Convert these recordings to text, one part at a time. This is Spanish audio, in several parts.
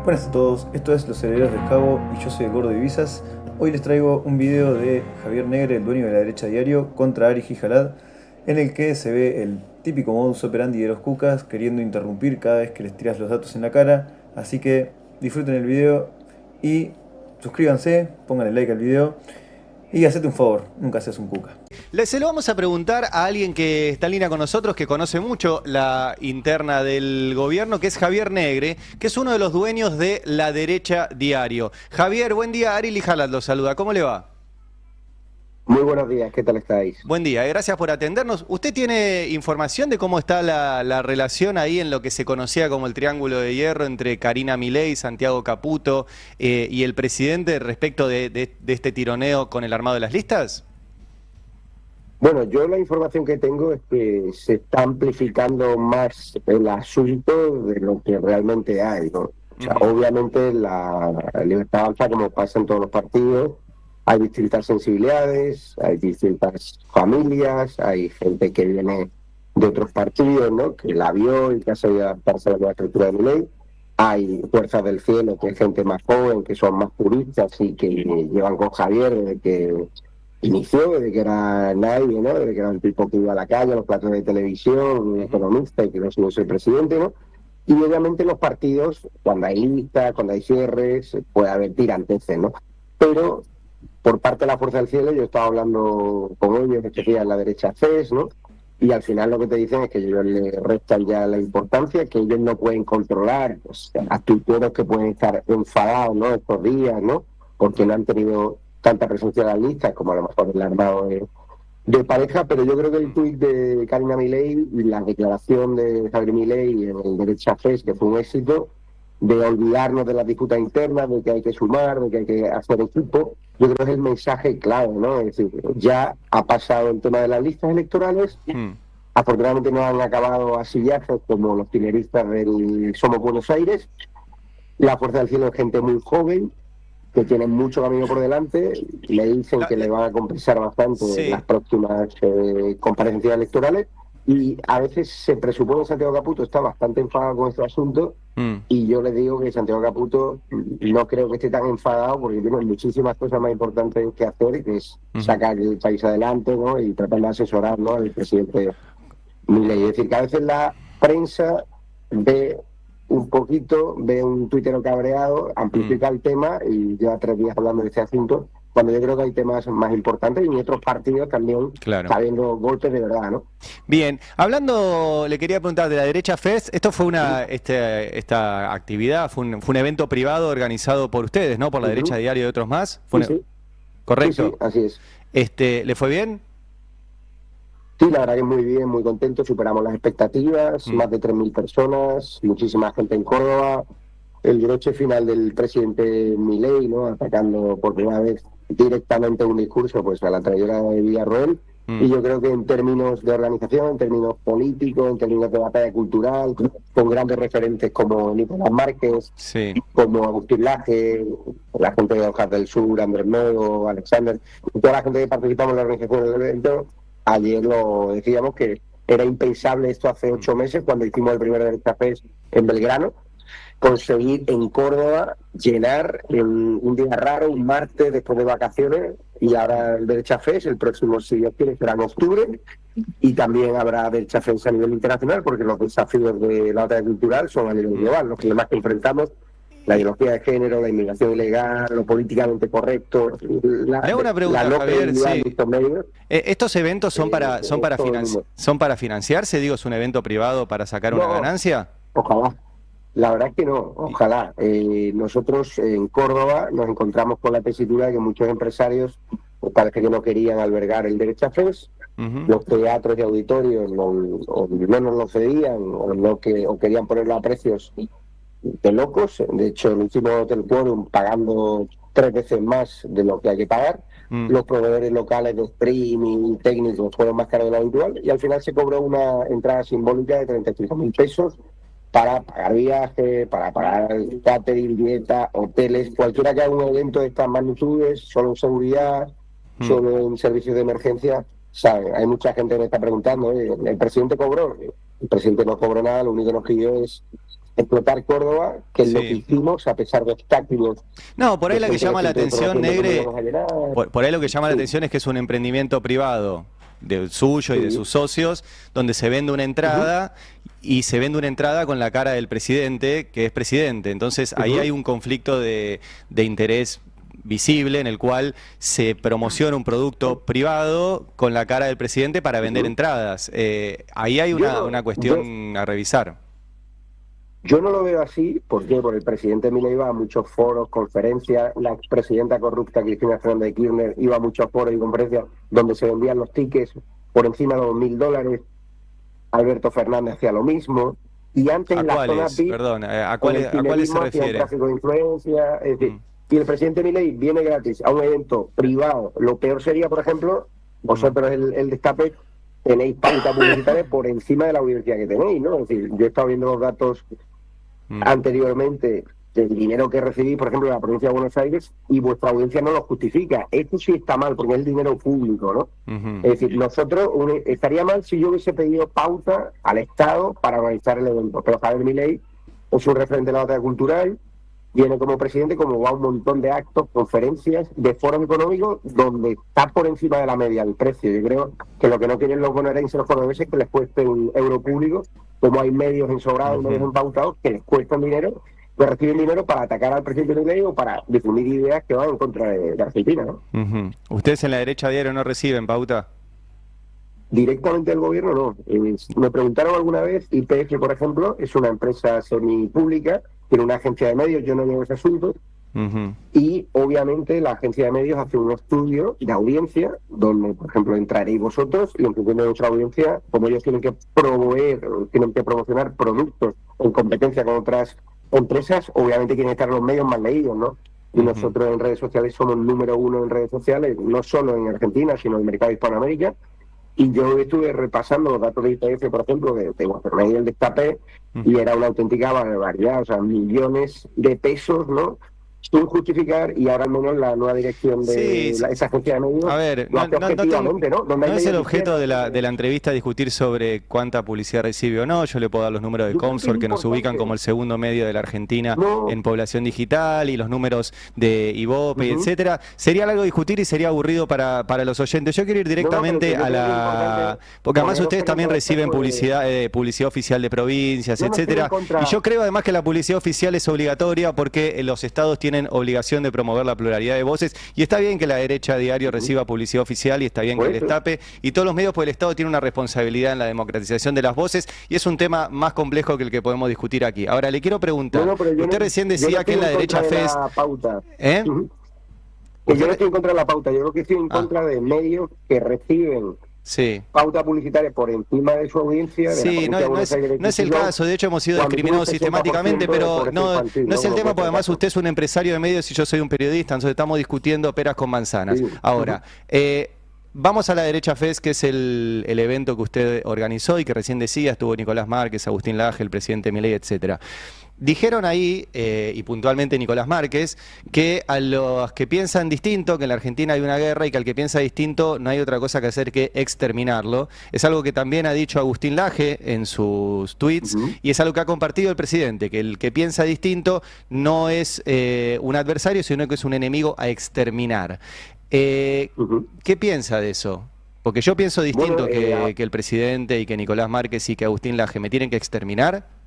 Buenas a todos, esto es Los Herederos del Cabo y yo soy el Gordo de Divisas. Hoy les traigo un video de Javier Negre, el dueño de La Derecha Diario, contra Ari Gijalad, en el que se ve el típico modus operandi de los cucas queriendo interrumpir cada vez que les tiras los datos en la cara. Así que disfruten el video y suscríbanse, pónganle like al video y hacete un favor, nunca seas un cuca. Se lo vamos a preguntar a alguien que está en línea con nosotros, que conoce mucho la interna del gobierno, que es Javier Negre, que es uno de los dueños de La Derecha Diario. Javier, buen día. Ari Gijalad lo saluda. ¿Cómo le va? Muy buenos días, ¿qué tal estáis? Buen día, gracias por atendernos. ¿Usted tiene información de cómo está la relación ahí en lo que se conocía como el Triángulo de Hierro entre Karina Milei, Santiago Caputo y el presidente respecto de este tironeo con el armado de las listas? Bueno, yo la información que tengo es que se está amplificando más el asunto de lo que realmente hay, ¿no? O sea, obviamente la libertad avanza, como pasa en todos los partidos, hay distintas sensibilidades, hay distintas familias, hay gente que viene de otros partidos, ¿no?, que la vio y que ha sabido adaptarse a la nueva estructura de ley. Hay fuerzas del cielo, que hay gente más joven, que son más puristas y que llevan con Javier desde que inició, desde que era nadie, ¿no?, desde que era un tipo que iba a la calle, a los platos de televisión, un economista y que no se el presidente, ¿no? Y obviamente los partidos, cuando hay listas, cuando hay cierres, puede haber tiranteces, ¿no? Pero por parte de la Fuerza del Cielo, yo estaba hablando con ellos, que sería la derecha CES, ¿no? Y al final lo que te dicen es que ellos le restan ya la importancia, que ellos no pueden controlar, pues, a tuiteros que pueden estar enfadados, ¿no?, estos días, ¿no?, porque no han tenido tanta presencia en las listas como a lo mejor el armado de pareja. Pero yo creo que el tuit de Karina Milei y la declaración de Javier Milei en el Derecha FES, que fue un éxito, de olvidarnos de las disputas internas, de que hay que sumar, de que hay que hacer equipo, yo creo que es el mensaje clave, ¿no? Es decir, ya ha pasado el tema de las listas electorales, afortunadamente no han acabado a sillazos como los tineristas del Somos Buenos Aires. La Fuerza del Cielo es gente muy joven, que tienen mucho camino por delante, le dicen que le van a compensar bastante en las próximas comparecencias electorales, y a veces se presupone que Santiago Caputo está bastante enfadado con este asunto, y yo les digo que Santiago Caputo no creo que esté tan enfadado, porque tiene muchísimas cosas más importantes que hacer, que es sacar el país adelante, ¿no?, y tratar de asesorar, ¿no?, al presidente Milei. Es decir, que a veces la prensa ve un poquito, ve un tuitero cabreado, amplifica el tema y lleva 3 días hablando de este asunto, cuando yo creo que hay temas más importantes y en otros partidos también está habiendo golpes de verdad, ¿no? Bien, hablando, le quería preguntar de la Derecha FES, esto fue esta actividad, fue un evento privado organizado por ustedes, ¿no?, por la Derecha Diario y otros más. Sí. ¿Correcto? Sí, así es. ¿Le fue bien? Sí, la verdad que muy bien, muy contento, superamos las expectativas, más de 3.000 personas, muchísima gente en Córdoba, el broche final del presidente Milei, ¿no?, atacando por primera vez directamente un discurso pues a la trayectoria de Villarroel, y yo creo que en términos de organización, en términos políticos, en términos de batalla cultural, con grandes referentes como Nicolás Márquez, como Agustín Laje, la gente de Hojas del Sur, Andrés Mego, Alexander, y toda la gente que participamos en la organización del evento. Ayer lo decíamos que era impensable esto hace 8 meses, cuando hicimos el primer Derecha FES en Belgrano, conseguir en Córdoba llenar en un día raro, un martes después de vacaciones, y ahora el Derecha FES, el próximo, si Dios quiere, será en octubre, y también habrá Derecha FES a nivel internacional, porque los desafíos de la batalla cultural son a nivel global, los problemas que enfrentamos, la ideología de género, la inmigración ilegal, lo políticamente correcto, Le hago una pregunta, Javier, de estos medios. ¿Estos eventos son para financiarse? Digo, ¿es un evento privado para sacar una ganancia? Ojalá. La verdad es que no, ojalá. Nosotros en Córdoba nos encontramos con la tesitura de que muchos empresarios pues, parece que no querían albergar el Derecha FES, los teatros y auditorios o no nos lo cedían o querían ponerlo a precios de locos. De hecho, el último Hotel Quorum pagando 3 veces más de lo que hay que pagar. Los proveedores locales de streaming técnicos fueron más caros de lo habitual, y al final se cobró una entrada simbólica de 35.000 pesos para pagar viajes, para pagar catering, dieta, hoteles, cualquiera que haga un evento de estas magnitudes, solo en seguridad, solo en servicios de emergencia, sabe. Hay mucha gente que me está preguntando, ¿el presidente cobró? El presidente no cobró nada, lo único que nos pidió es explotar Córdoba, que es lo Sí. que hicimos a pesar de obstáculos. No, por ahí la que llama la atención, Negre, Por por ahí lo que llama la Sí. atención es que es un emprendimiento privado de suyo y de Sí. sus socios, donde se vende una entrada y se vende una entrada con la cara del presidente, que es presidente. Entonces ahí hay un conflicto de interés visible en el cual se promociona un producto privado con la cara del presidente para vender entradas. Ahí hay una cuestión a revisar. Yo no lo veo así, porque por el presidente Milei iba a muchos foros, conferencias, la expresidenta corrupta Cristina Fernández de Kirchner iba a muchos foros y conferencias donde se vendían los tickets por encima de los $1.000, Alberto Fernández hacía lo mismo, y antes ¿A en la zona cuáles? VIP, Perdón, ¿a con el cuáles se kirchnerismo hacía un refiere? tráfico de influencia, es decir, Mm. y el presidente Milei viene gratis a un evento privado. Lo peor sería, por ejemplo, vosotros el destape, tenéis pauta publicitaria por encima de la audiencia que tenéis, ¿no? Es decir, yo he estado viendo los datos anteriormente del dinero que recibí, por ejemplo, de la provincia de Buenos Aires, y vuestra audiencia no lo justifica. Esto sí está mal, porque es el dinero público, ¿no? Es decir, estaría mal si yo hubiese pedido pauta al Estado para organizar el evento, pero Javier Milei es un referente de la batalla cultural, viene como presidente, como va a un montón de actos, conferencias, de foros económicos, donde está por encima de la media el precio. Yo creo que lo que no quieren los bonaerenses y los cordobeses es que les cueste un euro público, como hay medios ensobrados, medios empautados, que les cuestan dinero, que reciben dinero para atacar al presidente Milei o para difundir ideas que van en contra de Argentina, ¿no? ¿Ustedes en la derecha diario no reciben pauta? Directamente del gobierno no. Me preguntaron alguna vez, YPF, por ejemplo, es una empresa semipública, tiene una agencia de medios, yo no llevo ese asunto, y obviamente la agencia de medios hace un estudio de audiencia, donde, por ejemplo, entraréis vosotros, y en función de vuestra audiencia, como ellos tienen que tienen que promocionar productos en competencia con otras empresas, obviamente quieren estar los medios más leídos, ¿no? Y nosotros en redes sociales somos número 1 en redes sociales, no solo en Argentina, sino en el mercado de Hispanoamérica. Y yo estuve repasando los datos de YPF, por ejemplo, de Guatemala y el Destape, y era una auténtica barbaridad, o sea, millones de pesos, ¿no? Sin justificar, y ahora al menos la nueva dirección de esa agencia de medios a ver, lo hace objetivamente, ¿no? No es el objeto de la entrevista discutir sobre cuánta publicidad recibe o no. Yo le puedo dar los números de Comsor, que nos ubican como el segundo medio de la Argentina en población digital, y los números de Ibope, etcétera. Sería algo discutir y sería aburrido para los oyentes. Yo quiero ir directamente a la... Porque además ustedes también reciben publicidad oficial de provincias, etcétera. Y yo creo además que la publicidad oficial es obligatoria porque los estados tienen obligación de promover la pluralidad de voces, y está bien que la derecha diario reciba publicidad oficial, y está bien que el Destape y todos los medios, porque el Estado tiene una responsabilidad en la democratización de las voces, y es un tema más complejo que el que podemos discutir aquí. Ahora le quiero preguntar, usted recién decía que en la derecha FES... Que yo no estoy en contra de la pauta, yo creo que estoy en contra de medios que reciben pauta publicitaria por encima de su audiencia. Sí, no es el caso. De hecho, hemos sido discriminados sistemáticamente, pero no es el tema, porque además usted es un empresario de medios y yo soy un periodista, entonces estamos discutiendo peras con manzanas. Ahora, vamos a la derecha FES, que es el evento que usted organizó y que recién decía, estuvo Nicolás Márquez, Agustín Laje, el presidente Milei, etcétera. Dijeron ahí, y puntualmente Nicolás Márquez, que a los que piensan distinto, que en la Argentina hay una guerra, y que al que piensa distinto no hay otra cosa que hacer que exterminarlo. Es algo que también ha dicho Agustín Laje en sus tweets, y es algo que ha compartido el presidente, que el que piensa distinto no es un adversario, sino que es un enemigo a exterminar. ¿Qué piensa de eso? Porque yo pienso distinto que el presidente y que Nicolás Márquez y que Agustín Laje. ¿Me tienen que exterminar?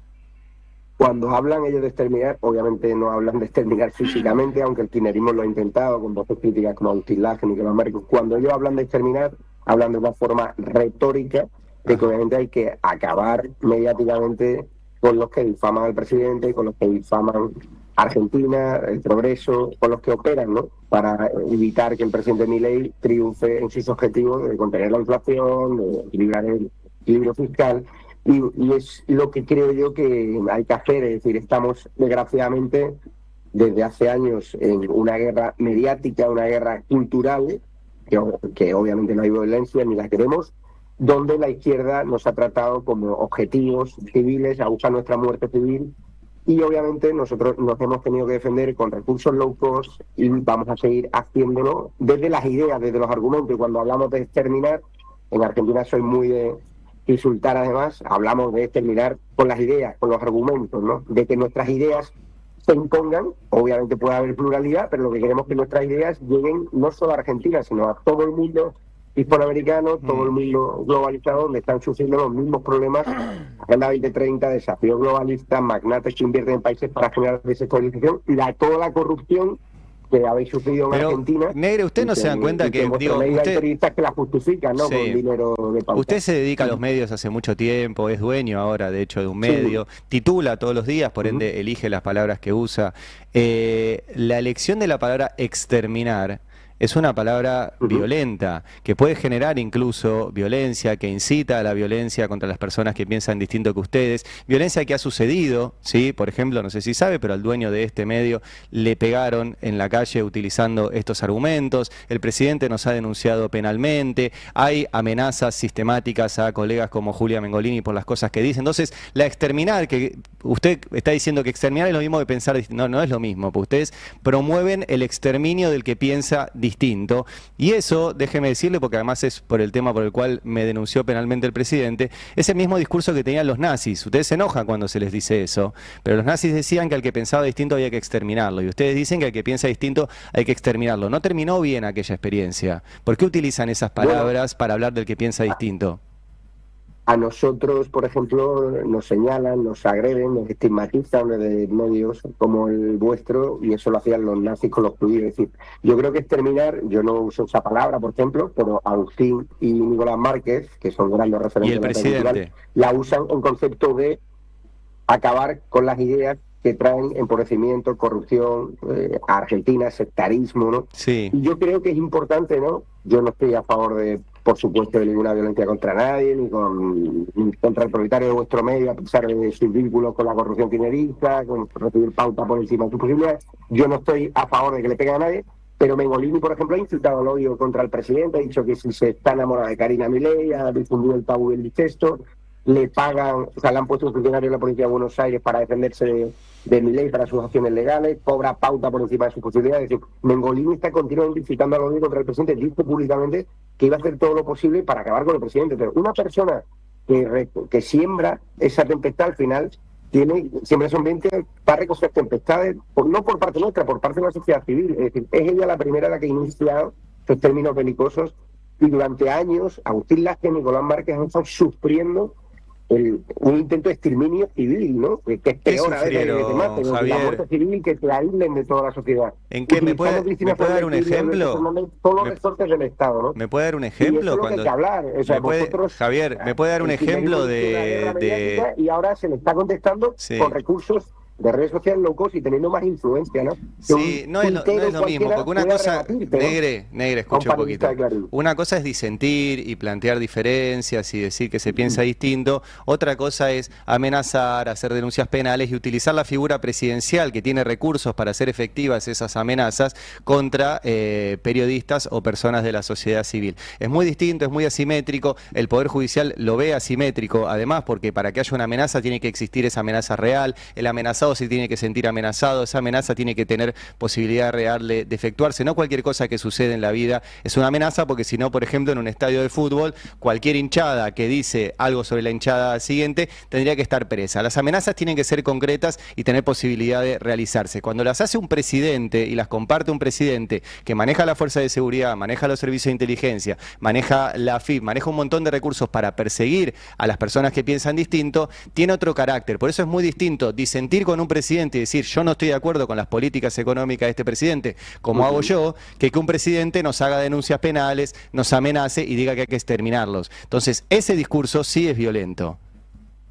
Cuando hablan ellos de exterminar, obviamente no hablan de exterminar físicamente, aunque el kirchnerismo lo ha intentado con voces críticas como Agustín Laje, Nicolás Márquez. Cuando ellos hablan de exterminar, hablan de una forma retórica de que obviamente hay que acabar mediáticamente con los que difaman al presidente, con los que difaman Argentina, el progreso, con los que operan, ¿no? Para evitar que el presidente Milei triunfe en sus objetivos de contener la inflación, de equilibrar el equilibrio fiscal. Y es lo que creo yo que hay que hacer, es decir, estamos desgraciadamente desde hace años en una guerra mediática, una guerra cultural, que obviamente no hay violencia ni la queremos, donde la izquierda nos ha tratado como objetivos civiles, a buscar nuestra muerte civil, y obviamente nosotros nos hemos tenido que defender con recursos low cost, y vamos a seguir haciéndolo desde las ideas, desde los argumentos. Y cuando hablamos de exterminar, en Argentina soy muy de insultar además, hablamos de terminar con las ideas, con los argumentos, ¿no? De que nuestras ideas se impongan, obviamente puede haber pluralidad, pero lo que queremos es que nuestras ideas lleguen no solo a Argentina, sino a todo el mundo hispanoamericano, todo el mundo globalizado, donde están sufriendo los mismos problemas. Agenda 2030, desafíos globalistas, magnates que invierten en países para generar desestabilización y toda la corrupción que habéis sufrido en Argentina. Negre, ¿usted no se dan cuenta que, digo, hay usted, periodistas que la justifican, ¿no? sí, Con dinero de pauta. Usted se dedica a los medios hace mucho tiempo, es dueño ahora, de hecho, de un medio, titula todos los días, por ende elige las palabras que usa. La elección de la palabra exterminar es una palabra violenta, que puede generar incluso violencia, que incita a la violencia contra las personas que piensan distinto que ustedes. Violencia que ha sucedido, ¿sí? Por ejemplo, no sé si sabe, pero al dueño de este medio le pegaron en la calle utilizando estos argumentos. El presidente nos ha denunciado penalmente. Hay amenazas sistemáticas a colegas como Julia Mengolini por las cosas que dicen. Entonces, la exterminar, que usted está diciendo que exterminar es lo mismo que pensar distinto. No, no es lo mismo, porque ustedes promueven el exterminio del que piensa distinto, y eso, déjeme decirle, porque además es por el tema por el cual me denunció penalmente el presidente, es el mismo discurso que tenían los nazis. Ustedes se enojan cuando se les dice eso, pero los nazis decían que al que pensaba distinto había que exterminarlo, y ustedes dicen que al que piensa distinto hay que exterminarlo. No terminó bien aquella experiencia. ¿Por qué utilizan esas palabras para hablar del que piensa distinto? A nosotros, por ejemplo, nos señalan, nos agreden, nos estigmatizan de medios como el vuestro, y eso lo hacían los nazis con los judíos. Es decir, yo creo que exterminar, yo no uso esa palabra, por ejemplo, pero Agustín y Nicolás Márquez, que son grandes referentes y el presidente, la usan en concepto de acabar con las ideas que traen empobrecimiento, corrupción, a Argentina, sectarismo, ¿no? Sí. Y yo creo que es importante, ¿no? Yo no estoy a favor de, por supuesto, de ninguna violencia contra nadie, ni contra el propietario de vuestro medio, a pesar de sus vínculos con la corrupción kirchnerista, con recibir pauta por encima de sus posibilidades. Yo no estoy a favor de que le peguen a nadie, pero Mengolini, por ejemplo, ha incitado el odio contra el presidente, ha dicho que si se está enamorado de Karina Milei, ha difundido el tabú del incesto, le pagan, o sea, le han puesto un funcionario de la Policía de Buenos Aires para defenderse de Milei, para sus acciones legales, cobra pauta por encima de sus posibilidades. Es decir, Mengolini está continuamente incitando al odio contra el presidente, dijo públicamente que iba a hacer todo lo posible para acabar con el presidente. Pero una persona que siembra esa tempestad, al final siembra ese ambiente, va a recoger tempestades, no por parte nuestra, por parte de la sociedad civil. Es decir, es ella la primera la que ha iniciado estos términos belicosos, y durante años Agustín Laje y Nicolás Márquez han estado sufriendo un intento de exterminio civil, ¿no? Que es peor a veces que te maten, la muerte civil, que se aíslen de toda la sociedad. ¿En qué me puede dar un ejemplo? Todos los resortes del Estado, ¿no? ¿Me puede dar un ejemplo? Cuando hay que hablar. O sea, Javier, ¿me puede dar un ejemplo de...? Y ahora se le está contestando con recursos de redes sociales locos y teniendo más influencia, ¿no? Sí, no es lo mismo, porque una cosa, Negre, escucha un poquito. Una cosa es disentir y plantear diferencias y decir que se piensa distinto. Otra cosa es amenazar, hacer denuncias penales y utilizar la figura presidencial, que tiene recursos para hacer efectivas esas amenazas contra periodistas o personas de la sociedad civil. Es muy distinto, es muy asimétrico. El Poder Judicial lo ve asimétrico, además, porque para que haya una amenaza tiene que existir esa amenaza real. El amenazado se tiene que sentir amenazado, esa amenaza tiene que tener posibilidad real de efectuarse. No cualquier cosa que sucede en la vida es una amenaza, porque si no, por ejemplo, en un estadio de fútbol, cualquier hinchada que dice algo sobre la hinchada siguiente tendría que estar presa. Las amenazas tienen que ser concretas y tener posibilidad de realizarse. Cuando las hace un presidente y las comparte un presidente que maneja la fuerza de seguridad, maneja los servicios de inteligencia, maneja la AFIP, maneja un montón de recursos para perseguir a las personas que piensan distinto, tiene otro carácter. Por eso es muy distinto disentir con un presidente y decir yo no estoy de acuerdo con las políticas económicas de este presidente, como hago yo, que un presidente nos haga denuncias penales, nos amenace y diga que hay que exterminarlos. Entonces, ese discurso sí es violento.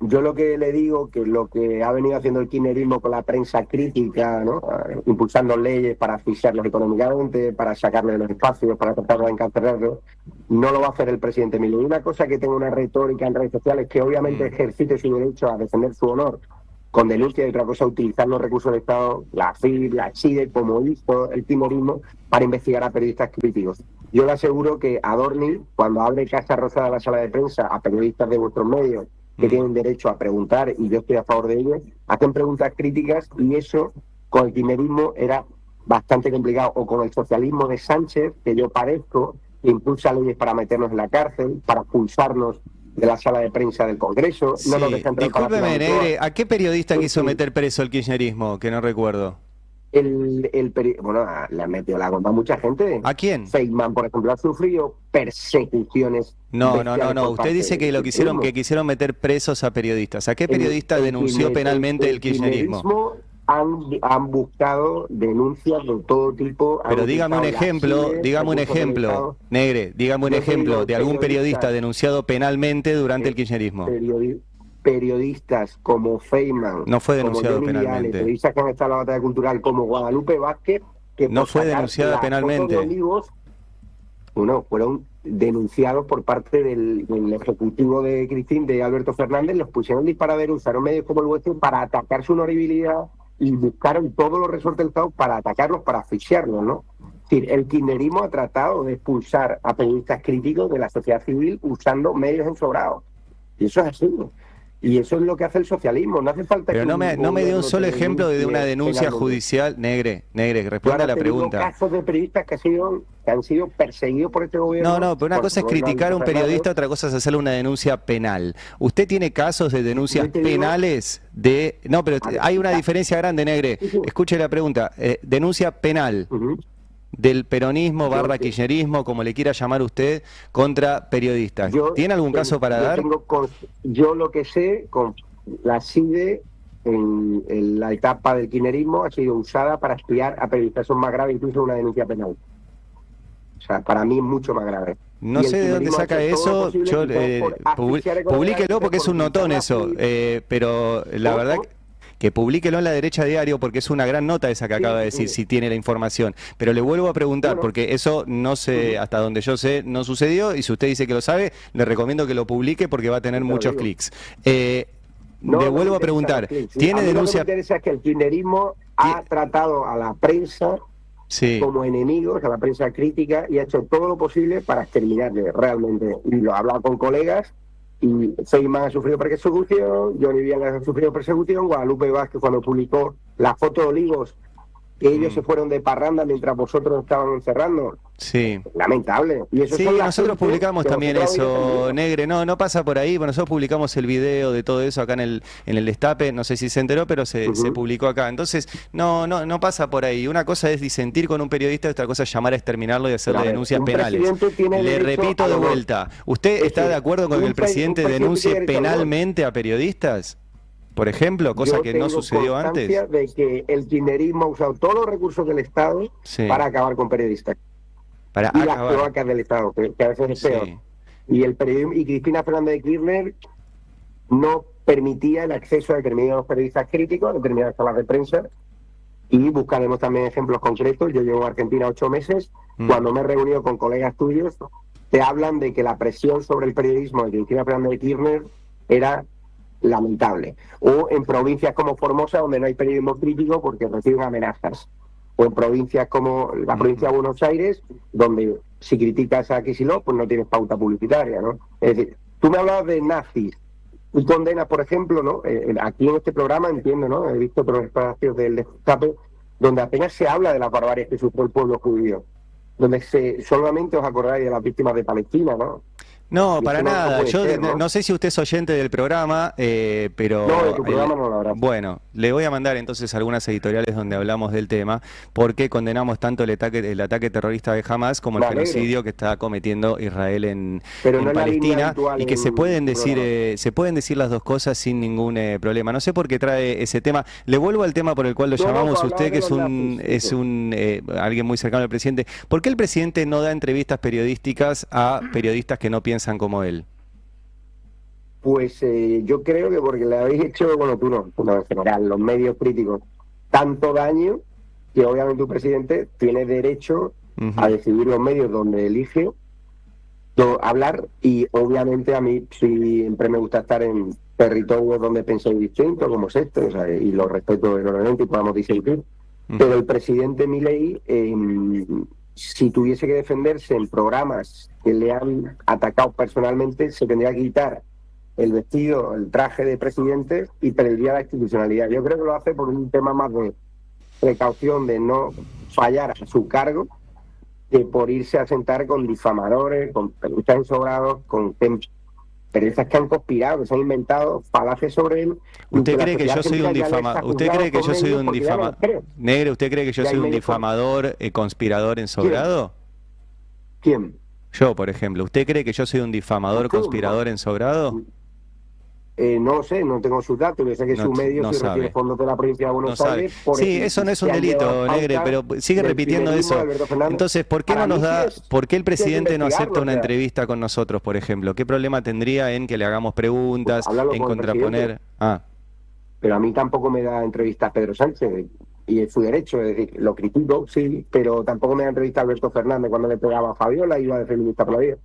Yo lo que le digo, que lo que ha venido haciendo el kirchnerismo con la prensa crítica, ¿no? Impulsando leyes para asfixiarlos económicamente, para sacarles de los espacios, para tratar de encarcelarlos, no lo va a hacer el presidente Milei. Una cosa que tenga una retórica en redes sociales, que obviamente ejercite su derecho a defender su honor con denuncia, y otra cosa utilizar los recursos del Estado, la FIP, la CIDE, como hizo el kirchnerismo, para investigar a periodistas críticos. Yo le aseguro que Adorni, cuando abre Casa Rosada la sala de prensa a periodistas de vuestros medios que tienen derecho a preguntar, y yo estoy a favor de ello, hacen preguntas críticas, y eso con el kirchnerismo era bastante complicado. O con el socialismo de Sánchez, que yo parezco, que impulsa leyes para meternos en la cárcel, para expulsarnos de la sala de prensa del Congreso. Sí. No nos deja entrar para Discúlpeme, Palacio Negre, ¿a qué periodista quiso Moncloa. meter preso el kirchnerismo? Que no recuerdo. Bueno, le han metido la goma a mucha gente. ¿A quién? Feynman, por ejemplo, ha sufrido persecuciones No. bestiales por Usted parte dice que del lo kirchnerismo. que quisieron meter presos a periodistas. ¿A qué periodista El denunció kirchner- penalmente el el kirchnerismo? han buscado denuncias de todo tipo. Han Pero dígame un utilizado la ejemplo, CIDE, dígame un recursos del ejemplo, Estado. Negre, dígame un Yo te ejemplo digo, de algún periodista denunciado penalmente durante el eh, kirchnerismo. periodistas como Feynman, No fue como denunciado Johnny Viale, penalmente. periodistas que han estado en la batalla cultural, como Guadalupe Vázquez, que No por fue sacar denunciada la foto de penalmente. Olivos, bueno, fueron denunciados por parte del ejecutivo de Cristín, de Alberto Fernández, los pusieron en disparadero, usaron medios como el vuestro para atacar su honorabilidad y buscaron todos los resortes del Estado para atacarlos, para asfixiarlos, ¿no? Es decir, el kirchnerismo ha tratado de expulsar a periodistas críticos de la sociedad civil usando medios ensobrados. Y eso es así, ¿no? Y eso es lo que hace el socialismo. No hace falta Pero que no me dio un gobierno solo te ejemplo de una denuncie denuncia penalmente. judicial. Negre, Yo responda a ahora la te digo pregunta. casos de periodistas que han sido perseguidos por este gobierno. No, pero una cosa es criticar a un periodista, otra cosa es hacerle una denuncia penal. ¿Usted tiene casos de denuncias Yo te digo- penales de... No, pero A ver, hay una diferencia grande, Negre. Sí, sí. Escuche la pregunta. Denuncia penal Ujú. del peronismo Yo / te- kirchnerismo, como le quiera llamar usted, contra periodistas. ¿Tiene algún caso para dar? Yo lo que sé, con la CIDE en la etapa del kirchnerismo ha sido usada para espiar a periodistas. Son más graves incluso una denuncia penal. O sea, para mí es mucho más grave. No Y el sé de dónde kirchnerismo ha saca hecho todo lo eso. posible, Yo, quizás por asfixiar económicamente, publíquelo porque es por un notón utilizar eso. la CIDE. Pero la ¿Cómo? verdad que publíquelo en La Derecha Diario porque es una gran nota esa que acaba de decir, Sí. si tiene la información. Pero le vuelvo a preguntar Bueno. porque eso no sé, hasta donde yo sé, no sucedió. Y si usted dice que lo sabe, le recomiendo que lo publique porque va a tener Te lo muchos digo. clics. No, Le no me vuelvo a interesan preguntar, los clics. ¿tiene A mí lo que me denuncia? interesa es que el kirchnerismo ha tratado a la prensa Sí. como enemigos, a la prensa crítica, y ha hecho todo lo posible para exterminarle realmente. Y lo ha hablado con colegas, y Feynman ha sufrido persecución, Johnny Viale ha sufrido persecución, Guadalupe Vázquez cuando publicó la foto de Olivos, que ellos se fueron de parranda mientras vosotros estaban encerrando. Sí. Lamentable. Y eso Sí, son la nosotros gente publicamos que también vosotros habéis eso, defendido. Negre, no pasa por ahí, bueno, nosotros publicamos el video de todo eso acá en el Destape, no sé si se enteró, pero se publicó acá. Entonces, no pasa por ahí. Una cosa es disentir con un periodista, otra cosa es llamar a exterminarlo y hacerle Pero a ver, denuncias un penales. presidente tiene Le derecho repito al de honor. vuelta, ¿usted Eso está de es. acuerdo con que el Un presidente presidente denuncie tiene derecho al honor. penalmente a periodistas? Por ejemplo, cosa Yo que no tengo sucedió constancia antes. de que el kirchnerismo ha usado todos los recursos del Estado Sí. para acabar con periodistas. Para Y las acabar. cloacas del Estado, que a veces es peor. Sí. Y el periodismo, y Cristina Fernández de Kirchner no permitía el acceso a determinados periodistas críticos, a determinadas salas de prensa, y buscaremos también ejemplos concretos. Yo llevo a Argentina 8 meses, cuando me he reunido con colegas tuyos, te hablan de que la presión sobre el periodismo de Cristina Fernández de Kirchner era lamentable. O en provincias como Formosa, donde no hay periodismo crítico porque reciben amenazas. O en provincias como la provincia de Buenos Aires, donde si criticas a Kicillof, pues no tienes pauta publicitaria, ¿no? Es decir, tú me hablabas de nazis y condenas, por ejemplo, ¿no? Aquí en este programa entiendo, ¿no? He visto otros espacios del Destape donde apenas se habla de las barbaries que sufrió el pueblo judío, donde solamente os acordáis de las víctimas de Palestina, ¿no? No, Y para eso no nada. puede Yo ser, no sé si usted es oyente del programa, pero... No, de tu programa no lo habrá. Bueno, le voy a mandar entonces algunas editoriales donde hablamos del tema, porque condenamos tanto el ataque terrorista de Hamas como el genocidio que está cometiendo Israel en Pero no es la línea Palestina, habitual y que en se pueden tu decir programa. se pueden decir las dos cosas sin ningún problema. No sé por qué trae ese tema. Le vuelvo al tema por el cual lo No, llamamos para usted, hablar que de es los un nazis, alguien muy cercano al presidente. ¿Por qué el presidente no da entrevistas periodísticas a periodistas que no piensan como él? Pues yo creo que porque le habéis hecho, bueno, tú no, en general, los medios críticos, tanto daño que obviamente un presidente tiene derecho a decidir los medios donde elige hablar, y obviamente a mí siempre me gusta estar en territorios donde penséis distinto, como es este, o sea, y lo respeto enormemente y podamos disentir. Pero el presidente Milei, si tuviese que defenderse en programas que le han atacado personalmente, se tendría que quitar el vestido, el traje de presidente y perdería la institucionalidad. Yo creo que lo hace por un tema más de precaución, de no fallar a su cargo, que por irse a sentar con difamadores, con periodistas ensobrados, con periodistas que han conspirado, que se han inventado falacias sobre él. ¿Usted cree que yo soy un difamador? ¿Usted cree que yo soy un difamador? Negre, ¿usted cree que yo soy un difamador, conspirador ensobrado? ¿Quién? Yo, por ejemplo. ¿Usted cree que yo soy un difamador, conspirador ensobrado? No lo sé, no tengo sus datos, yo sé que su medio sí recibe fondos de la provincia de Buenos Aires. Sí, eso no es un delito, Negre, pero sigue repitiendo eso. Entonces, ¿por qué no nos da, por qué el presidente no acepta una entrevista con nosotros, por ejemplo? ¿Qué problema tendría en que le hagamos preguntas, en contraponer? Pero a mí tampoco me da entrevistas Pedro Sánchez, y es su derecho, es decir, lo critico, sí, pero tampoco me da entrevista Alberto Fernández cuando le pegaba a Fabiola y iba de feminista por la vida.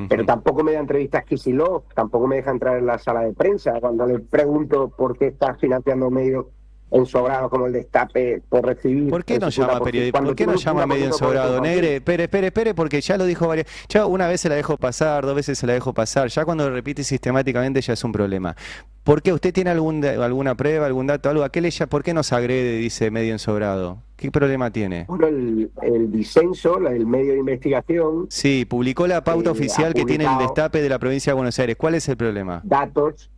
Pero tampoco me da entrevistas Kicillof, tampoco me deja entrar en la sala de prensa cuando le pregunto por qué está financiando medios ensobrados como el Destape por recibir. ¿Por qué no llama periodista? ¿Por qué no llama medio ensobrado? Negre, espere, porque ya lo dijo varias. Ya una vez se la dejó pasar, 2 veces se la dejó pasar. Ya cuando lo repite sistemáticamente ya es un problema. ¿Por qué? ¿Usted tiene alguna prueba, algún dato, algo? ¿Por qué nos agrede, dice medio ensobrado? ¿Qué problema tiene? Bueno, el disenso, el medio de investigación... Sí, publicó la pauta oficial que tiene el Destape de la provincia de Buenos Aires. ¿Cuál es el problema? Datos.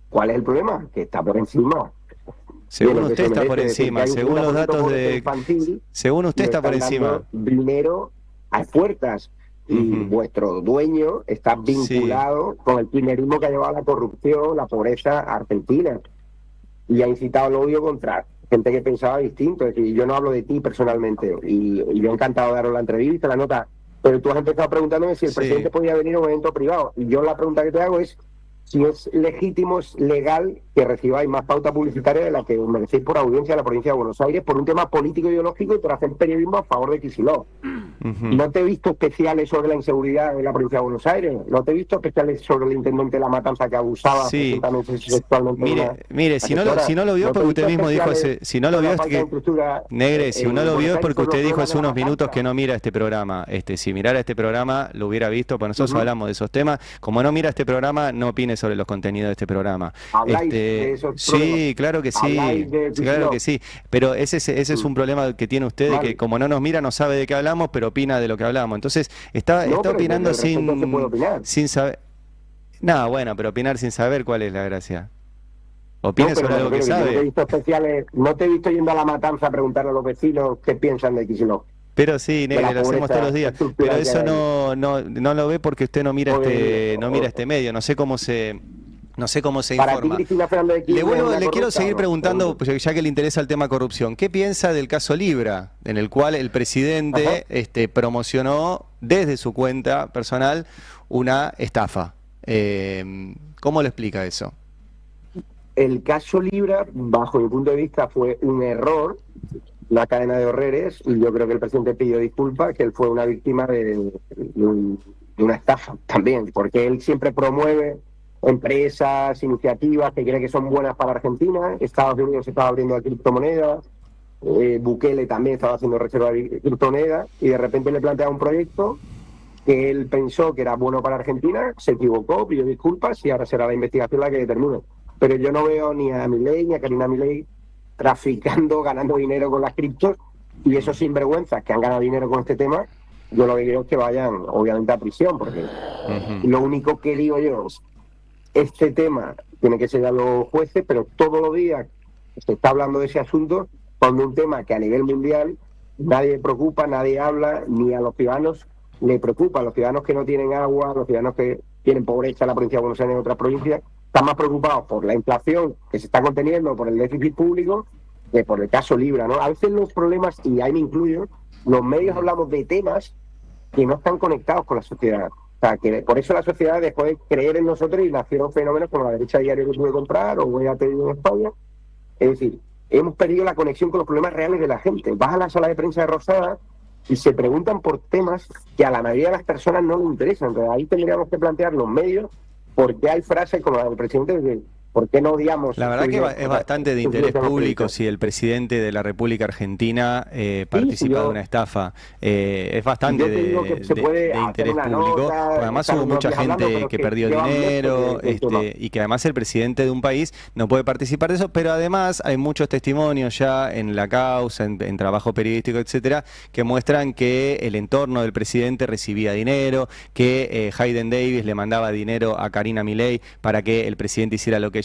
¿Cuál es el problema? Que está por encima. Según usted está por encima, según los datos de... Según usted está por encima. Dinero a puertas. Y vuestro dueño está vinculado con el kirchnerismo que ha llevado a la corrupción, la pobreza argentina. Y ha incitado el odio contra gente que pensaba distinto. Es decir, yo no hablo de ti personalmente. Y yo he encantado de daros la entrevista, la nota. Pero tú has empezado preguntándome si el presidente podía venir a un evento privado. Y yo la pregunta que te hago es si es legítimo, es legal que recibáis más pauta publicitaria de la que os merecéis por audiencia de la provincia de Buenos Aires por un tema político ideológico y por hacer periodismo a favor de Kicillof. No te he visto especiales sobre la inseguridad en la provincia de Buenos Aires, no te he visto especiales sobre el intendente de La Matanza que abusaba sexualmente. Mire, si no lo vio porque usted mismo dijo, si no lo vio es que... Negre, si no lo vio es porque usted dijo hace unos minutos que no mira este programa. Si mirara este programa lo hubiera visto, porque nosotros hablamos de esos temas. Como no mira este programa, no opine sobre los contenidos de este programa. Sí, claro que sí, claro que sí. Pero ese es un problema que tiene usted, de que como no nos mira, no sabe de qué hablamos, pero opina de lo que hablamos. Entonces, está opinando sin saber. No, bueno, pero opinar sin saber, ¿cuál es la gracia? Opine sobre algo que sabe. No te he visto yendo a La Matanza a preguntarle a los vecinos qué piensan de Kicillof. Pero sí, Negre, lo hacemos todos los días. Pero eso no lo ve porque usted no mira este medio. No sé cómo se informa. Le quiero seguir preguntando, ya que le interesa el tema corrupción. ¿Qué piensa del caso Libra, en el cual el presidente promocionó desde su cuenta personal una estafa? ¿Cómo lo explica eso? El caso Libra, bajo mi punto de vista, fue un error, una cadena de horrores, y yo creo que el presidente pidió disculpas, que él fue una víctima de una estafa también, porque él siempre promueve empresas, iniciativas que cree que son buenas para Argentina. Estados Unidos estaba abriendo a criptomonedas, Bukele también estaba haciendo reserva de criptomonedas, y de repente le plantea un proyecto que él pensó que era bueno para Argentina, se equivocó, pidió disculpas y ahora será la investigación la que determine. Pero yo no veo ni a Milei ni a Karina Milei traficando, ganando dinero con las criptos, y esos sinvergüenzas que han ganado dinero con este tema, yo lo que quiero es que vayan obviamente a prisión, porque lo único que digo yo es, este tema tiene que ser a los jueces, pero todos los días se está hablando de ese asunto, cuando un tema que a nivel mundial nadie preocupa, nadie habla, ni a los ciudadanos le preocupa. A los ciudadanos que no tienen agua, a los ciudadanos que tienen pobreza en la provincia de Buenos Aires y en otras provincias, están más preocupados por la inflación que se está conteniendo, por el déficit público, que por el caso Libra, ¿no? A veces los problemas, y ahí me incluyo, los medios hablamos de temas que no están conectados con la sociedad. O sea, que por eso la sociedad dejó de creer en nosotros y nacieron fenómenos como la derecha diario que pude comprar o voy a pedir en España. Es decir, hemos perdido la conexión con los problemas reales de la gente. Vas a la sala de prensa de Rosada y se preguntan por temas que a la mayoría de las personas no les interesan. Entonces ahí tendríamos que plantear los medios, porque hay frases como la del presidente de ¿Por qué no odiamos? La verdad que es bastante de interés público si el presidente de la República Argentina participa de una estafa. Es bastante de interés público. Además hubo mucha gente que perdió dinero y que además el presidente de un país no puede participar de eso, pero además hay muchos testimonios ya en la causa, en trabajo periodístico, etcétera, que muestran que el entorno del presidente recibía dinero, que Hayden Davis le mandaba dinero a Karina Milei para que el presidente hiciera lo que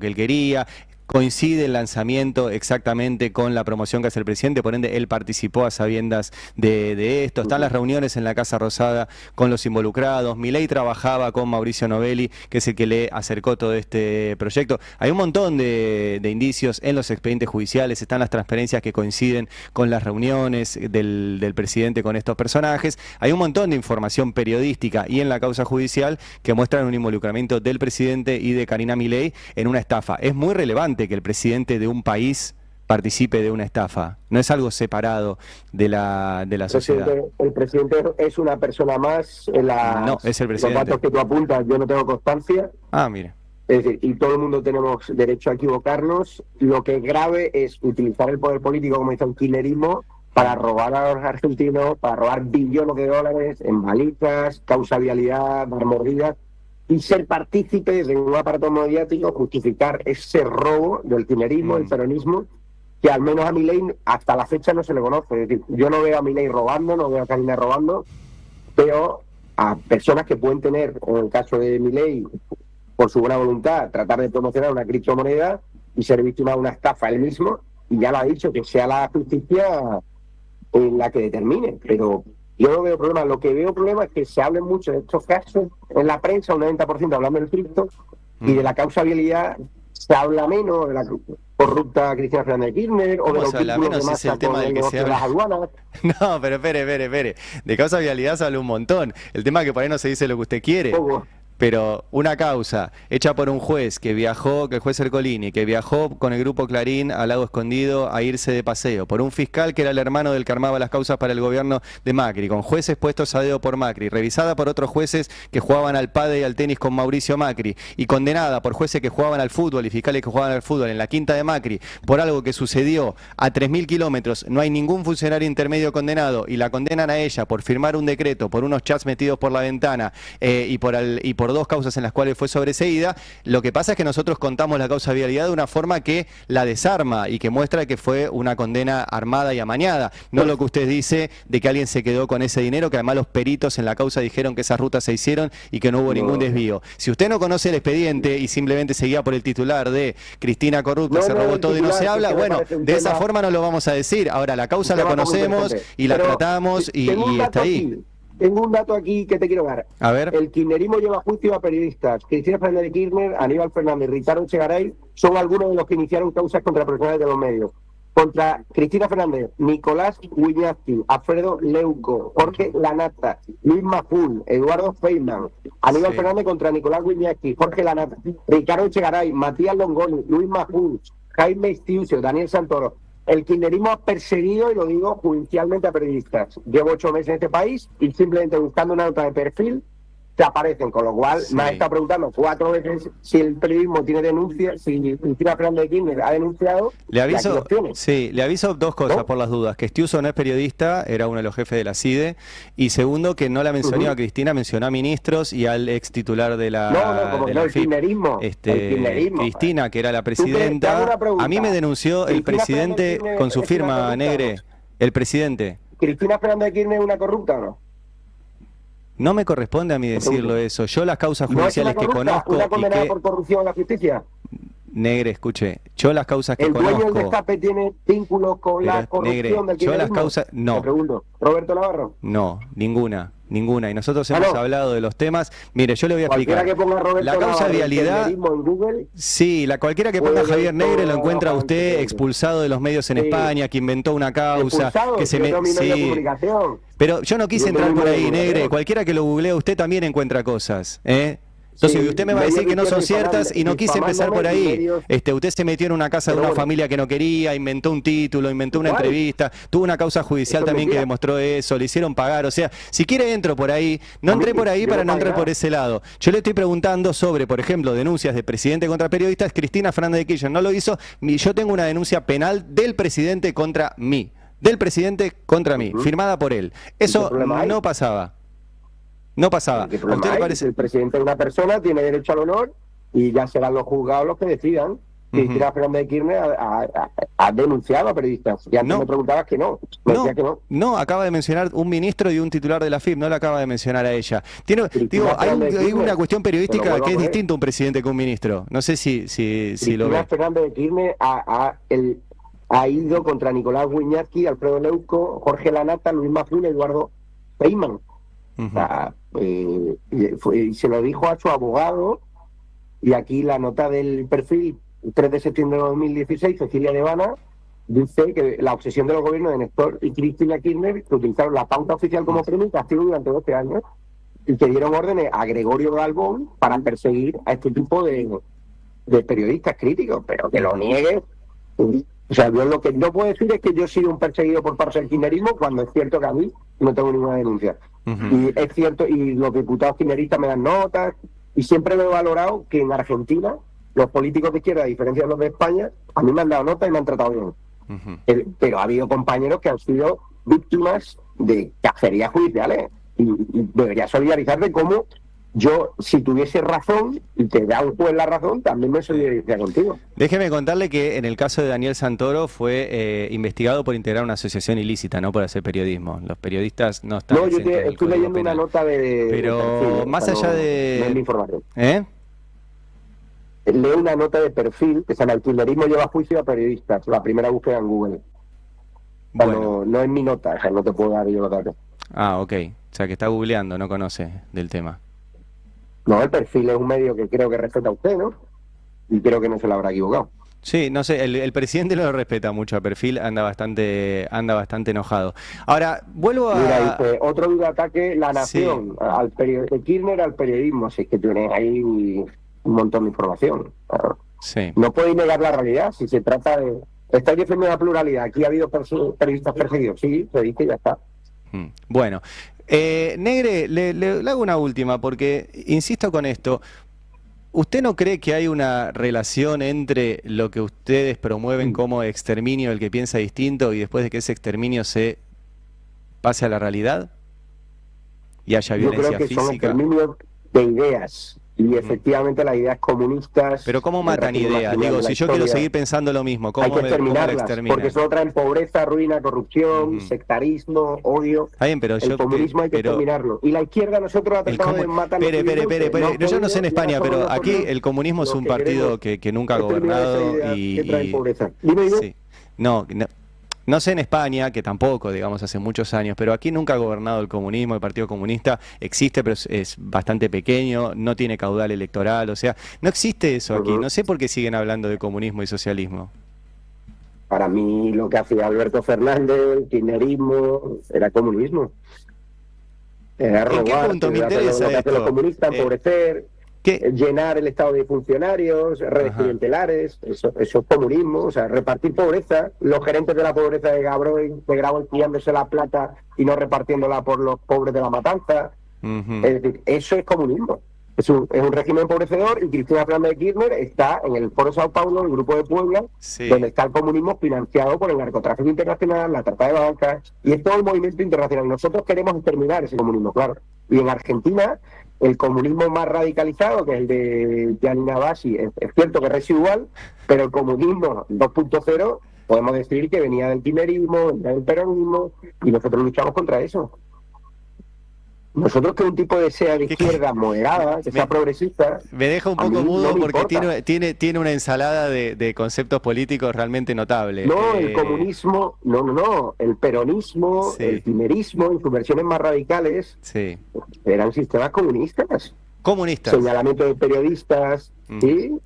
él quería. Coincide el lanzamiento exactamente con la promoción que hace el presidente, por ende él participó a sabiendas de esto. Están las reuniones en la Casa Rosada con los involucrados. Milei trabajaba con Mauricio Novelli, que es el que le acercó todo este proyecto. Hay un montón de indicios en los expedientes judiciales, están las transparencias que coinciden con las reuniones del presidente con estos personajes. Hay un montón de información periodística y en la causa judicial que muestran un involucramiento del presidente y de Karina Milei en una estafa. Es muy relevante que el presidente de un país participe de una estafa. No es algo separado de la sociedad. El presidente es una persona más en no, es el presidente. Los datos que tú apuntas, yo no tengo constancia. Ah, mire. Es decir, y todo el mundo tenemos derecho a equivocarnos. Lo que es grave es utilizar el poder político, como dice un kirchnerismo, para robar a los argentinos, para robar billones de dólares en balizas, causa vialidad, dar mordidas, y ser partícipes de un aparato mediático, justificar ese robo del kirchnerismo, del peronismo, que al menos a Milei hasta la fecha no se le conoce. Es decir, yo no veo a Milei robando, no veo a Karina robando, veo a personas que pueden tener, en el caso de Milei, por su buena voluntad, tratar de promocionar una criptomoneda y ser víctima de una estafa él mismo, y ya lo ha dicho, que sea la justicia en la que determine, pero yo no veo problema. Lo que veo problema es que se hable mucho de estos casos en la prensa, un 90% hablando del cripto, y de la causa vialidad se habla menos, de la corrupta Cristina Fernández de Kirchner, o de los vínculos de Massa con el negocio de las aduanas. No, pero espere. De causa vialidad se habla un montón. El tema es que por ahí no se dice lo que usted quiere. Pero una causa hecha por un juez que viajó, que el juez Ercolini, que viajó con el grupo Clarín al Lago Escondido a irse de paseo, por un fiscal que era el hermano del que armaba las causas para el gobierno de Macri, con jueces puestos a dedo por Macri, revisada por otros jueces que jugaban al pádel y al tenis con Mauricio Macri, y condenada por jueces que jugaban al fútbol y fiscales que jugaban al fútbol en la quinta de Macri, por algo que sucedió a 3.000 kilómetros, no hay ningún funcionario intermedio condenado, y la condenan a ella por firmar un decreto, por unos chats metidos por la ventana, y por dos causas en las cuales fue sobreseída. Lo que pasa es que nosotros contamos la causa vialidad de una forma que la desarma y que muestra que fue una condena armada y amañada, no lo que usted dice de que alguien se quedó con ese dinero, que además los peritos en la causa dijeron que esas rutas se hicieron y que no hubo ningún desvío. Si usted no conoce el expediente y simplemente seguía por el titular de Cristina corrupta, se robó todo y no se habla, bueno, de esa forma no lo vamos a decir. Ahora, la causa la conocemos y la tratamos y está ahí. Tengo un dato aquí que te quiero dar. A ver. El kirchnerismo lleva a juicio a periodistas. Cristina Fernández de Kirchner, Aníbal Fernández, Ricardo Echegaray son algunos de los que iniciaron causas contra profesionales de los medios. Contra Cristina Fernández, Nicolás Wiñazki, Alfredo Leuco, Jorge Lanata, Luis Majul, Eduardo Feynman, Aníbal Fernández contra Nicolás Wiñazki, Jorge Lanata, Ricardo Echegaray, Matías Longoni, Luis Majul, Jaime Estiucio, Daniel Santoro. El kirchnerismo ha perseguido, y lo digo judicialmente, a periodistas. Llevo 8 meses en este país y simplemente buscando una nota de perfil te aparecen, con lo cual me ha estado preguntando 4 veces si el periodismo tiene denuncias, si Cristina Fernández de Kirchner ha denunciado. Le aviso, le aviso dos cosas, ¿no? Por las dudas, que Estiuso no es periodista, era uno de los jefes de la CIDE, y segundo, que no la mencionó a Cristina, mencionó a ministros y al ex titular de la el kirchnerismo, Cristina, que era la presidenta. A mí me denunció el presidente con su firma, Negre, el presidente. ¿Cristina Fernández de Kirchner es una corrupta o no? No me corresponde a mí decirlo eso. Yo las causas judiciales que conozco... ¿Una condenada por corrupción a la justicia? Negre, escuche, yo las causas que conozco... ¿El dueño del destape tiene vínculos con la corrupción del kirchnerismo? Yo las causas... No. Te pregunto. ¿Roberto Navarro? No, ninguna. Y nosotros hemos hablado de los temas. Mire, yo le voy a explicar. Que ponga Roberto la causa Navarro vialidad, en Google, sí, cualquiera que ponga Javier Negre lo encuentra usted expulsado de los medios en España, que inventó una causa, que se comunicación. Pero yo no quise entrar por ahí, Negre. Cualquiera que lo googlea usted también encuentra cosas, ¿eh? Entonces, Sí, usted me va a medios decir que no son ciertas y no quise empezar por difamándome y ahí. medios... Usted se metió en una casa de Pero una bueno, familia que no quería, inventó un título, inventó una igual, entrevista, tuvo una causa judicial eso es también que mentira. demostró eso, le hicieron pagar. O sea, si quiere entro por ahí, no A mí, entré por ahí yo para no no pagué entrar por nada. ese lado. Yo le estoy preguntando sobre, por ejemplo, denuncias de presidente contra periodistas. Cristina Fernández de Kirchner no lo hizo. Yo tengo una denuncia penal del presidente contra mí. Del presidente contra mí, firmada por él. ¿Y qué Eso problema hay? no pasaba. No pasaba. ¿Qué ¿A usted problema le hay? parece? El presidente es una persona, tiene derecho al honor y ya serán los juzgados los que decidan. Ujú. Cristina Fernández de Kirchner ha denunciado a periodistas. Y antes me No. preguntabas que no. Me decía No, que no. no, acaba de mencionar un ministro y un titular de la FIP, no la acaba de mencionar a ella. Digo, Cristina Fernández de hay una Kirchner, cuestión te lo periodística vuelvo que a es poner. distinto un presidente que un ministro. No sé si lo Cristina ve. Fernández de Kirchner ha ido contra Nicolás Wiñaski, Alfredo Leuco, Jorge Lanata, Luis Mazún, Eduardo Feynman. O Ujú. sea, y se lo dijo a su abogado, y aquí la nota del perfil, 3 de septiembre de 2016, Cecilia Devana, dice que la obsesión de los gobiernos de Néstor y Cristina Kirchner, que utilizaron la pauta oficial como premio y castigo durante 12 años, y que dieron órdenes a Gregorio Galvón para perseguir a este tipo de periodistas críticos, pero que lo niegue. O sea, yo lo que no puedo decir es que yo he sido un perseguido por parte del kirchnerismo, cuando es cierto que a mí no tengo ninguna denuncia. Ujú. Y es cierto, y los diputados kirchneristas me dan notas, y siempre me he valorado que en Argentina los políticos de izquierda, a diferencia de los de España, a mí me han dado notas y me han tratado bien. Ujú. Pero ha habido compañeros que han sido víctimas de cacerías judiciales, y debería solidarizarte como yo, si tuviese razón y te da un juez la razón, también me solidarizaría contigo. Déjeme contarle que en el caso de Daniel Santoro fue investigado por integrar una asociación ilícita, no por hacer periodismo. Los periodistas no están No, yo exentos del estoy Código leyendo una Penal. nota de Pero perfil, más o sea, allá no de... es mi información. ¿Eh? Leo una nota de perfil que se llama "El kirchnerismo lleva a juicio a periodistas", la primera búsqueda en Google. O sea, Bueno. no es mi nota, o sea, no te puedo dar yo los datos. Ah, ok. O sea, que está googleando, no conoce del tema. No, el perfil es un medio que creo que respeta a usted, ¿no? Y creo que no se lo habrá equivocado. Sí, no sé, el presidente no lo respeta mucho a Perfil, anda bastante enojado. Ahora, vuelvo Mira, a... dice, otro duro ataque, La Sí, Nación, de Kirchner al periodismo. Si es que tienes ahí un montón de información. sí. No podéis negar la realidad, si se trata de... Estáis defendiendo la pluralidad, aquí ha habido periodistas perseguidos, sí, se dice y ya está. Bueno, Negre, le hago una última, porque insisto con esto. ¿Usted no cree que hay una relación entre lo que ustedes promueven como exterminio del que piensa distinto y después de que ese exterminio se pase a la realidad y haya Yo creo violencia que son física? exterminios de ideas, y efectivamente las ideas comunistas... Pero ¿cómo el matan régimen más ideas? criminal Digo, de la si yo quiero historia, seguir pensando lo mismo, hay ¿cómo que cómo la exterminarlas, exterminan? porque solo traen pobreza, ruina, corrupción, sectarismo, odio. Está bien, pero El comunismo hay que exterminarlo. Y la izquierda nosotros ha tratado de matar... Yo no sé en España, pero aquí el comunismo es un partido que nunca ha gobernado que traen y pobreza. Dime. sí. No sé en España, que tampoco, digamos, hace muchos años, pero aquí nunca ha gobernado el comunismo, el Partido Comunista existe, pero es bastante pequeño, no tiene caudal electoral, o sea, no existe eso aquí. No sé por qué siguen hablando de comunismo y socialismo. Para mí lo que hacía Alberto Fernández, el kirchnerismo, era comunismo. Era ¿En qué robar, punto me lo que interesa hacen los esto? comunistas, empobrecer, ¿Qué? llenar el estado de funcionarios, redes Ajá. clientelares, eso es comunismo, o sea, repartir pobreza, los gerentes de la pobreza de Grabois pillándose la plata y no repartiéndola por los pobres de la matanza. Ujú. Es decir, eso es comunismo. Es un régimen empobrecedor, y Cristina Fernández de Kirchner está en el Foro Sao Paulo, el Grupo de Puebla, Sí. donde está el comunismo financiado por el narcotráfico internacional, la trata de bancas, y es todo el movimiento internacional. Nosotros queremos exterminar ese comunismo, claro. Y en Argentina, el comunismo más radicalizado, que es el de Gianni Bassi, es cierto que es residual, pero el comunismo 2.0, podemos decir que venía del kirchnerismo, venía del peronismo, y nosotros luchamos contra eso. Nosotros, que un tipo de sea de izquierda moderada, que sea progresista... Me deja un a mí poco no mudo me porque importa. tiene una ensalada de conceptos políticos realmente notable. No, el comunismo, no, el peronismo, Sí. el kirchnerismo, en sus versiones más radicales, Sí. eran sistemas comunistas. Comunistas. Señalamiento de periodistas, ¿sí?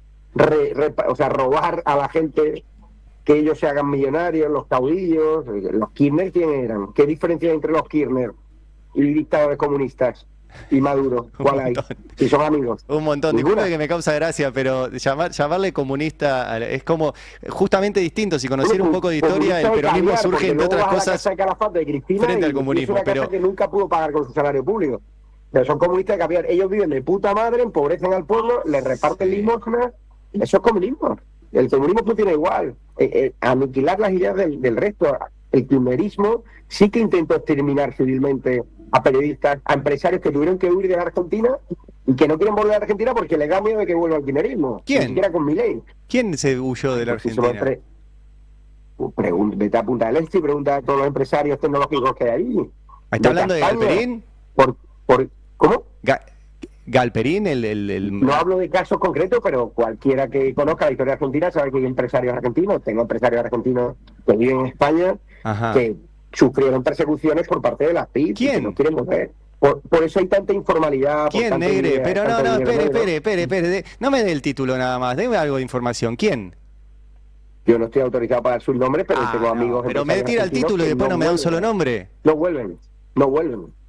O sea, robar a la gente, que ellos se hagan millonarios, los caudillos. Los Kirchner, ¿quién eran? ¿Qué diferencia hay entre los Kirchner y dictadores comunistas? y Maduro? ¿Cuál hay? Si son amigos. Un montón. Ninguna. Disculpe que me causa gracia, pero llamarle comunista es como justamente distinto. Si conociera un poco de historia, el peronismo surge, entre otras cosas, frente al comunismo. Es una casa que nunca pudo pagar con su salario público. Pero son comunistas de caviar. Ellos viven de puta madre, empobrecen al pueblo, les reparten limosnas. Eso es comunismo. El comunismo funciona igual. Aniquilar las ideas del resto. El kirchnerismo sí que intentó exterminar civilmente a periodistas, a empresarios que tuvieron que huir de la Argentina y que no quieren volver a la Argentina porque les da miedo de que vuelva el kirchnerismo. ¿Quién? Ni siquiera con Milei. ¿Quién se huyó de la Argentina? Vete a Punta del Este y pregunta a todos los empresarios tecnológicos que hay ahí. ¿Está hablando de Galperín? ¿Cómo? Galperín, No hablo de casos concretos, pero cualquiera que conozca la historia argentina sabe que hay empresarios argentinos. Tengo empresarios argentinos que viven en España que sufrieron persecuciones por parte de las PIB. ¿Quién? Que no quieren volver. Por eso hay tanta informalidad. ¿Quién, Negre? Pero no, espere. No me dé el título nada más, deme algo de información. ¿Quién? Yo no estoy autorizado para dar sus nombres, pero tengo amigos. Pero me tira el título y después no me da un solo nombre. No vuelven.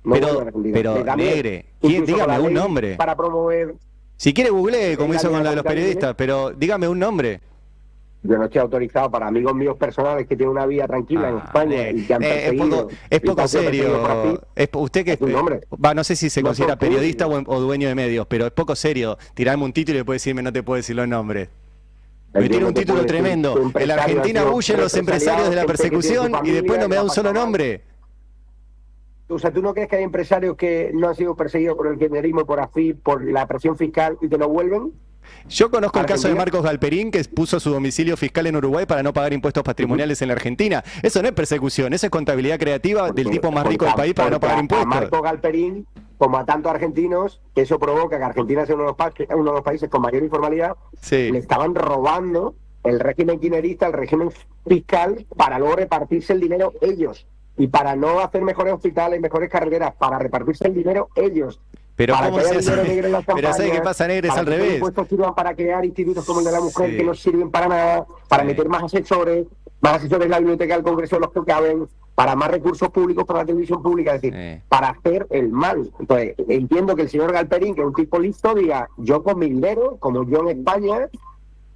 Pero Negre, ¿quién? Dígame un nombre. Para promover. Si quiere googlee, como hizo con lo de los periodistas, pero dígame un nombre. Yo no estoy autorizado para amigos míos personales que tienen una vida tranquila en España y que han perseguido. Es poco serio. Usted que no sé si se considera periodista o dueño de medios, pero es poco serio tirarme un título y después decirme no te puedo decir los nombres. Me tiene un título tremendo. En la Argentina huyen los empresarios de la persecución y después no me da un solo nombre. O sea, ¿tú no crees que hay empresarios que no han sido perseguidos por el kirchnerismo, por AFIP, por la presión fiscal y que no vuelven? Yo conozco el caso de Marcos Galperín, que puso su domicilio fiscal en Uruguay para no pagar impuestos patrimoniales en la Argentina. Eso no es persecución, eso es contabilidad creativa del tipo más rico del país para no pagar impuestos. A Marcos Galperín, como a tantos argentinos, que eso provoca que Argentina sea uno de los países con mayor informalidad, le estaban robando el régimen kirchnerista, el régimen fiscal, para luego repartirse el dinero ellos. Y para no hacer mejores hospitales, mejores carreteras, para repartirse el dinero ellos. Pero ¿cómo se hace? Pero ¿sabe qué pasa, Negre? Es al revés. Los impuestos sirvan para crear institutos como el de la mujer que no sirven para nada, para meter más asesores en la biblioteca del Congreso de los que caben, para más recursos públicos para la televisión pública, es decir, para hacer el mal. Entonces, entiendo que el señor Galperín, que es un tipo listo, diga, yo con mi dinero, como yo en España,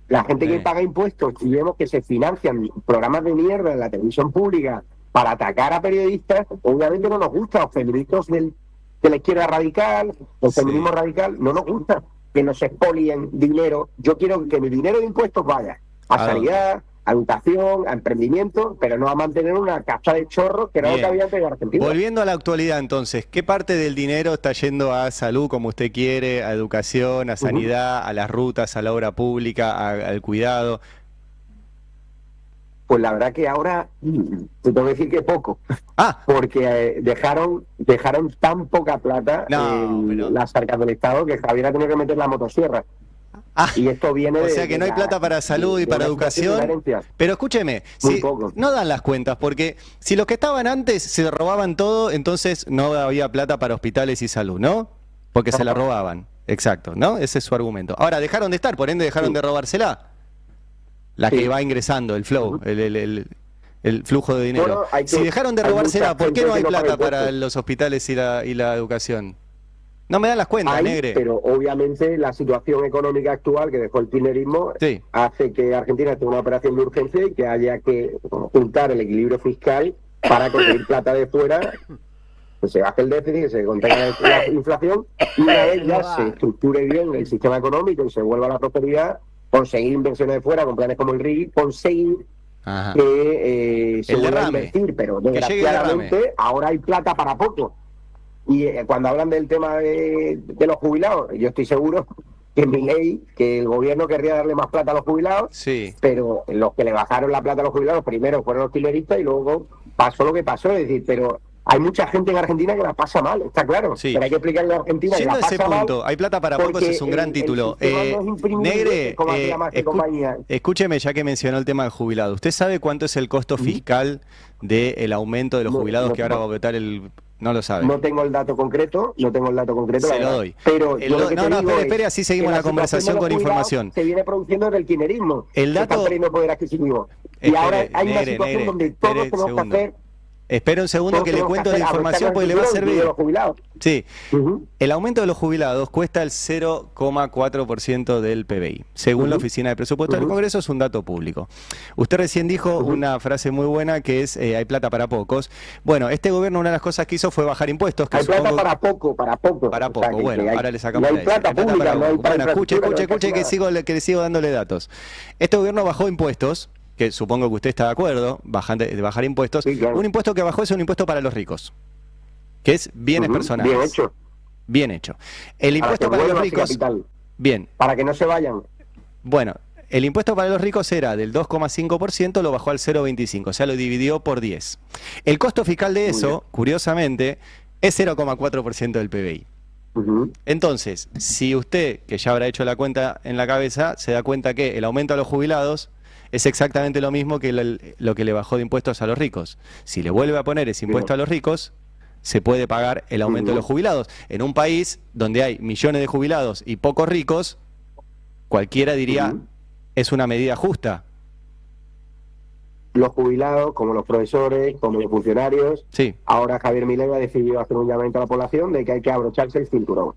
la gente que paga impuestos y vemos que se financian programas de mierda en la televisión pública para atacar a periodistas, obviamente no nos gusta. Los feministas de la izquierda radical, el feminismo radical, no nos gusta que nos expolien dinero. Yo quiero que mi dinero de impuestos vaya a sanidad, a educación, a emprendimiento, pero no a mantener una caja de chorros que era lo que había antes de Argentina. Volviendo a la actualidad, entonces, ¿qué parte del dinero está yendo a salud, como usted quiere, a educación, a sanidad, a las rutas, a la obra pública, al cuidado? Pues la verdad que ahora te tengo que decir que poco, porque dejaron tan poca plata en las arcas del Estado que Javier ha tenido que meter la motosierra. Y esto viene o sea que no hay plata para salud y para educación. Pero escúcheme, no dan las cuentas, porque si los que estaban antes se robaban todo, entonces no había plata para hospitales y salud, ¿no? Porque se la robaban. Exacto, ¿no? Ese es su argumento. Ahora dejaron de estar, por ende dejaron de robársela. La que va ingresando, el flow, el flujo de dinero. Si dejaron de robársela, ¿por qué no hay plata para los hospitales y la educación? No me dan las cuentas, Negre. Pero obviamente la situación económica actual que dejó el kirchnerismo hace que Argentina tenga una operación de urgencia y que haya que juntar el equilibrio fiscal para conseguir plata de fuera, que se baje el déficit, que se contenga la inflación y una vez ya se estructure bien el sistema económico y se vuelva a la prosperidad, conseguir inversiones de fuera con planes como el RIGI, conseguir que se vuelva a invertir, pero desgraciadamente ahora hay plata para poco. Y cuando hablan del tema de los jubilados, yo estoy seguro que Milei, que el gobierno querría darle más plata a los jubilados, pero los que le bajaron la plata a los jubilados primero fueron los kirchneristas y luego pasó lo que pasó, es decir, pero hay mucha gente en Argentina que la pasa mal, está claro, pero hay que explicarle a Argentina que la pasa mal. Hay plata para pocos, es un gran título. Negre, escúcheme, ya que mencionó el tema del jubilado, ¿usted sabe cuánto es el costo fiscal del aumento de los jubilados que ahora va a votar el... No lo sabe. No tengo el dato concreto, Se lo doy. Pero espere, así seguimos la conversación con información. Se viene produciendo en el kirchnerismo. El dato... Está perdiendo poder adquisitivo. Y ahora hay una situación donde todos tenemos que hacer Espera un segundo que le cuento la información porque le va a servir. Los jubilados. Sí, el aumento de los jubilados cuesta el 0,4% del PBI. Según la Oficina de Presupuestos del Congreso, es un dato público. Usted recién dijo una frase muy buena que es, hay plata para pocos. Bueno, este gobierno una de las cosas que hizo fue bajar impuestos. Que hay plata para poco. Para poco, o sea, bueno, ahora le sacamos no hay plata pública, no hay Bueno, escuche que le sigo dándole datos. Este gobierno bajó impuestos, que supongo que usted está de acuerdo, de bajar impuestos. Sí, claro. Un impuesto que bajó es un impuesto para los ricos, que es bienes personales. Bien hecho. Bien hecho. El impuesto para los ricos... Bien. Para que no se vayan. Bueno, el impuesto para los ricos era del 2,5%, lo bajó al 0,25%, o sea, lo dividió por 10. El costo fiscal de eso, curiosamente, es 0,4% del PBI. Entonces, si usted, que ya habrá hecho la cuenta en la cabeza, se da cuenta que el aumento a los jubilados es exactamente lo mismo que lo que le bajó de impuestos a los ricos. Si le vuelve a poner ese impuesto a los ricos, se puede pagar el aumento de los jubilados. En un país donde hay millones de jubilados y pocos ricos, cualquiera diría, es una medida justa. Los jubilados, como los profesores, como los funcionarios, sí. Ahora Javier Milei ha decidido hacer un llamamiento a la población de que hay que abrocharse el cinturón.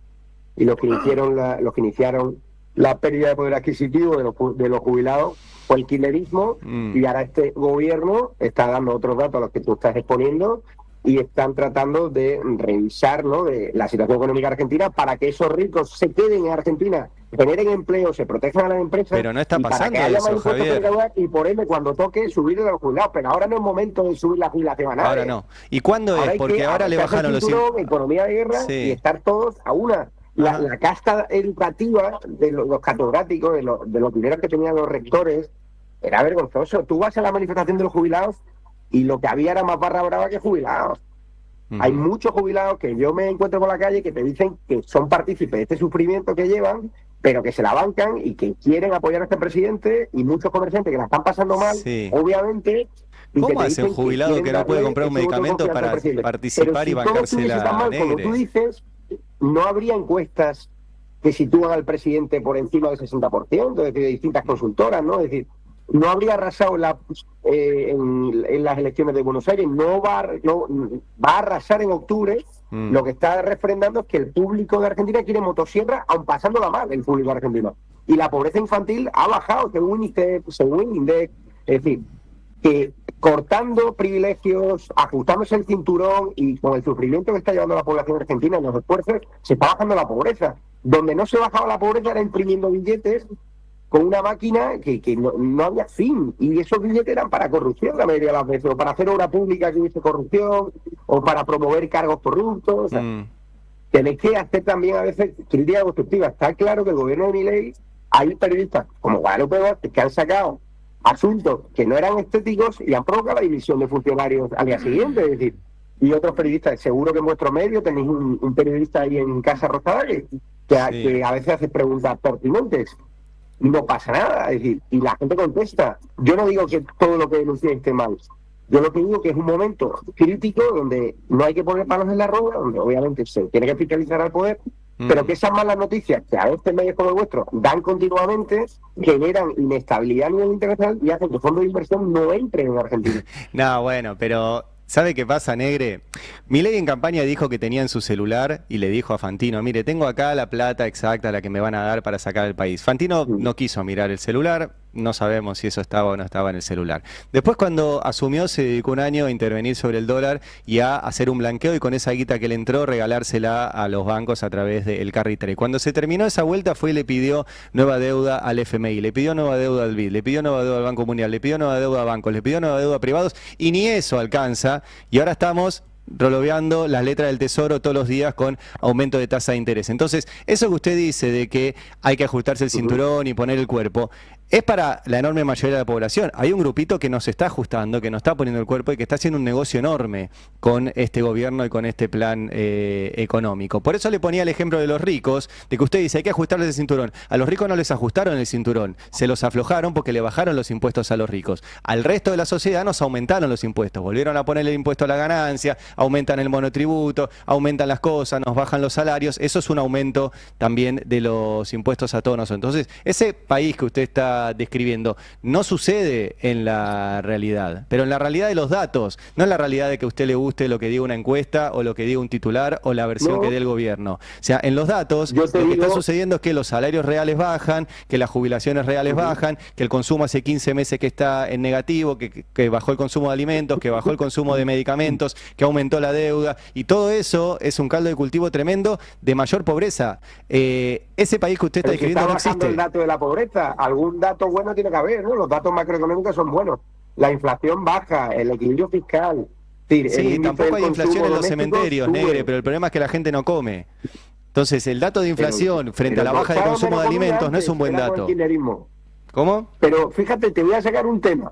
Y los que iniciaron la pérdida de poder adquisitivo de los jubilados fue el kirchnerismo, y ahora este gobierno está dando otros datos a los que tú estás exponiendo y están tratando de revisar, ¿no?, de la situación económica argentina para que esos ricos se queden en Argentina, generen empleo, se protejan a las empresas. Pero no está pasando eso, Javier. Y por ende, cuando toque, subirle a los jubilados. Pero ahora no es momento de subir la jubilación a nadie. Ahora no. ¿Y cuándo es? Porque ahora le bajaron los impuestos. Economía de guerra, y estar todos a una. La casta educativa de los catedráticos, de los dineros que tenían los rectores, era vergonzoso. Tú vas a la manifestación de los jubilados y lo que había era más barra brava que jubilados. Hay muchos jubilados que yo me encuentro por la calle que te dicen que son partícipes de este sufrimiento que llevan, pero que se la bancan y que quieren apoyar a este presidente, y muchos comerciantes que la están pasando mal, obviamente. ¿Cómo hace un jubilado que no puede comprar un medicamento para participar y bancarse la negra? Como tú dices, no habría encuestas que sitúan al presidente por encima del 60%, es decir, de distintas consultoras, ¿no? Es decir, no habría arrasado en las elecciones de Buenos Aires, va a arrasar en octubre. Lo que está refrendando es que el público de Argentina quiere motosierra, aun pasándola mal, el público argentino. Y la pobreza infantil ha bajado, según INDEC. Es decir, que cortando privilegios, ajustándose el cinturón y con el sufrimiento que está llevando la población argentina en los esfuerzos, se está bajando la pobreza. Donde no se bajaba la pobreza era imprimiendo billetes con una máquina que no había fin, y esos billetes eran para corrupción la mayoría de las veces, o para hacer obra pública que hubiese corrupción, o para promover cargos corruptos. O sea, tenéis que hacer también a veces crítica constructiva. Está claro que el gobierno de Milei, hay periodistas como Guadalupe Vázquez que han sacado asuntos que no eran estéticos y han provocado la dimisión de funcionarios al día siguiente. Es decir, y otros periodistas, seguro que en vuestro medio tenéis un periodista ahí en Casa Rosada que a veces hace preguntas pertinentes. No pasa nada, es decir, y la gente contesta. Yo no digo que todo lo que denuncié esté mal. Yo lo que digo que es un momento crítico donde no hay que poner palos en la rueda, donde obviamente se tiene que fiscalizar al poder, pero que esas malas noticias que a veces medios como el vuestro dan continuamente generan inestabilidad a nivel internacional y hacen que fondos de inversión no entren en Argentina. No, bueno, pero ¿sabe qué pasa, Negre? Milei en campaña dijo que tenía en su celular y le dijo a Fantino, mire, tengo acá la plata exacta, la que me van a dar para sacar el país. Fantino no quiso mirar el celular, no sabemos si eso estaba o no estaba en el celular. Después, cuando asumió, se dedicó un año a intervenir sobre el dólar y a hacer un blanqueo, y con esa guita que le entró, regalársela a los bancos a través del carry trade. Cuando se terminó esa vuelta, fue y le pidió nueva deuda al FMI, le pidió nueva deuda al BID, le pidió nueva deuda al Banco Mundial, le pidió nueva deuda a bancos, le pidió nueva deuda a privados, y ni eso alcanza. Y ahora estamos roloveando las letras del Tesoro todos los días con aumento de tasa de interés. Entonces, eso que usted dice de que hay que ajustarse el cinturón y poner el cuerpo, es para la enorme mayoría de la población. Hay un grupito que nos está ajustando, que nos está poniendo el cuerpo y que está haciendo un negocio enorme con este gobierno y con este plan económico. Por eso le ponía el ejemplo de los ricos, de que usted dice hay que ajustarles el cinturón. A los ricos no les ajustaron el cinturón, se los aflojaron porque le bajaron los impuestos a los ricos. Al resto de la sociedad nos aumentaron los impuestos, volvieron a poner el impuesto a la ganancia, aumentan el monotributo, aumentan las cosas, nos bajan los salarios. Eso es un aumento también de los impuestos a todos nosotros. Entonces, ese país que usted está está describiendo. No sucede en la realidad, pero en la realidad de los datos, no en la realidad de que a usted le guste lo que diga una encuesta o lo que diga un titular o la versión que dé el gobierno. O sea, en los datos lo que está sucediendo es que los salarios reales bajan, que las jubilaciones reales bajan, que el consumo hace 15 meses que está en negativo, que bajó el consumo de alimentos, que bajó el consumo de medicamentos, que aumentó la deuda, y todo eso es un caldo de cultivo tremendo de mayor pobreza. Ese país que usted está describiendo no existe. El dato de la pobreza, algún dato bueno tiene que haber, ¿no? Los datos macroeconómicos son buenos. La inflación baja, el equilibrio fiscal. Sí, tampoco hay inflación en los cementerios, Negre, pero el problema es que la gente no come. Entonces, el dato de inflación frente a la baja de consumo de alimentos no es un buen dato. ¿Cómo? Pero fíjate, te voy a sacar un tema.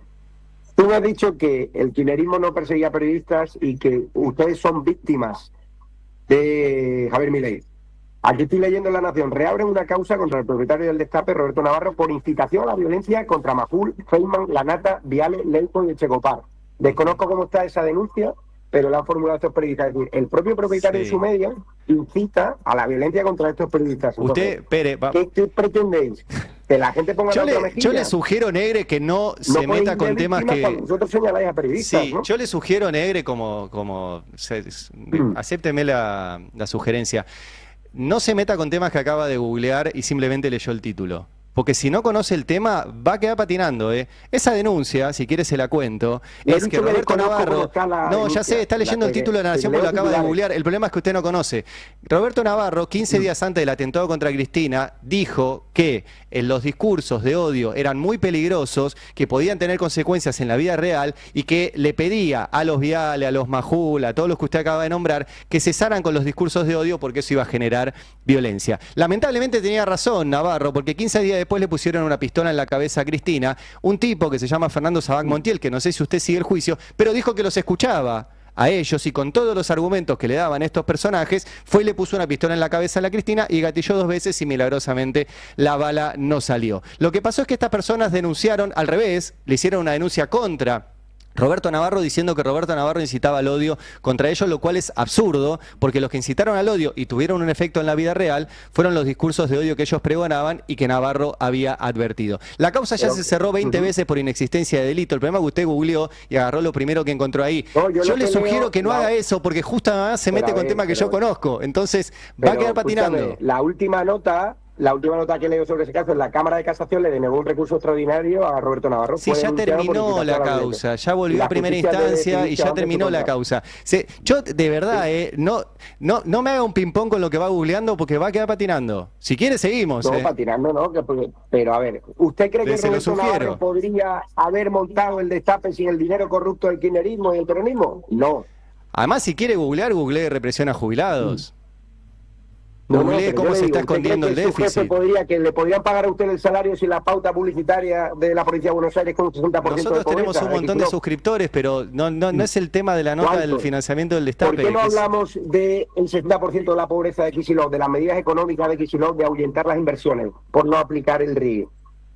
Tú me has dicho que el kirchnerismo no perseguía periodistas y que ustedes son víctimas de Javier Milei. Aquí estoy leyendo en La Nación: reabren una causa contra el propietario del Destape, Roberto Navarro, por incitación a la violencia contra Majul, Feynman, Lanata, Viale, Leuco y Echecopar. Desconozco cómo está esa denuncia, pero la han formulado estos periodistas. Es decir, el propio propietario en su medio incita a la violencia contra estos periodistas. Entonces, ¿qué pretendéis? Que la gente ponga otra mejilla. Yo le sugiero, Negre, que no se meta con temas que... Vosotros señaláis a periodistas, sí, ¿no? yo le sugiero, Negre, acépteme la sugerencia. No se meta con temas que acaba de googlear y simplemente leyó el título. Porque si no conoce el tema, va a quedar patinando, ¿eh? Esa denuncia, si quiere se la cuento, es que Roberto Navarro... No, ya sé, está leyendo el título de La Nación porque lo acaba de googlear. El problema es que usted no conoce. Roberto Navarro, 15 días antes del atentado contra Cristina, dijo que los discursos de odio eran muy peligrosos, que podían tener consecuencias en la vida real y que le pedía a los Viale, a los Majul, a todos los que usted acaba de nombrar, que cesaran con los discursos de odio porque eso iba a generar violencia. Lamentablemente tenía razón Navarro, porque 15 días después le pusieron una pistola en la cabeza a Cristina, un tipo que se llama Fernando Sabac Montiel, que no sé si usted sigue el juicio, pero dijo que los escuchaba a ellos y con todos los argumentos que le daban estos personajes, fue y le puso una pistola en la cabeza a la Cristina y gatilló 2 veces y milagrosamente la bala no salió. Lo que pasó es que estas personas denunciaron al revés, le hicieron una denuncia contra Roberto Navarro diciendo que Roberto Navarro incitaba al odio contra ellos, lo cual es absurdo, porque los que incitaron al odio y tuvieron un efecto en la vida real fueron los discursos de odio que ellos pregonaban y que Navarro había advertido. La causa ya se cerró 20 veces por inexistencia de delito. El problema es que usted googleó y agarró lo primero que encontró ahí. No, yo le sugiero que no haga eso, porque justo además se mete con temas que yo conozco. Entonces va a quedar patinando. La última nota que leo sobre ese caso es la Cámara de Casación le denegó un recurso extraordinario a Roberto Navarro. Sí, ya terminó la causa, ya volvió a primera instancia y ya terminó la causa. Yo, de verdad, no me haga un ping-pong con lo que va googleando porque va a quedar patinando. Si quiere, seguimos. No, patinando no, pero a ver, ¿usted cree que Roberto Navarro podría haber montado el Destape sin el dinero corrupto del kirchnerismo y el peronismo? No. Además, si quiere googlear, googlee represión a jubilados. Googleé cómo se está escondiendo el déficit. Que le podrían pagar a usted el salario sin la pauta publicitaria de la provincia de Buenos Aires con un 60% Nosotros tenemos un montón de suscriptores, pero no es el tema de la nota del financiamiento del Destape. ¿Por qué no hablamos del 60% de la pobreza de Kicillof, de las medidas económicas de Kicillof de ahuyentar las inversiones por no aplicar el RIE?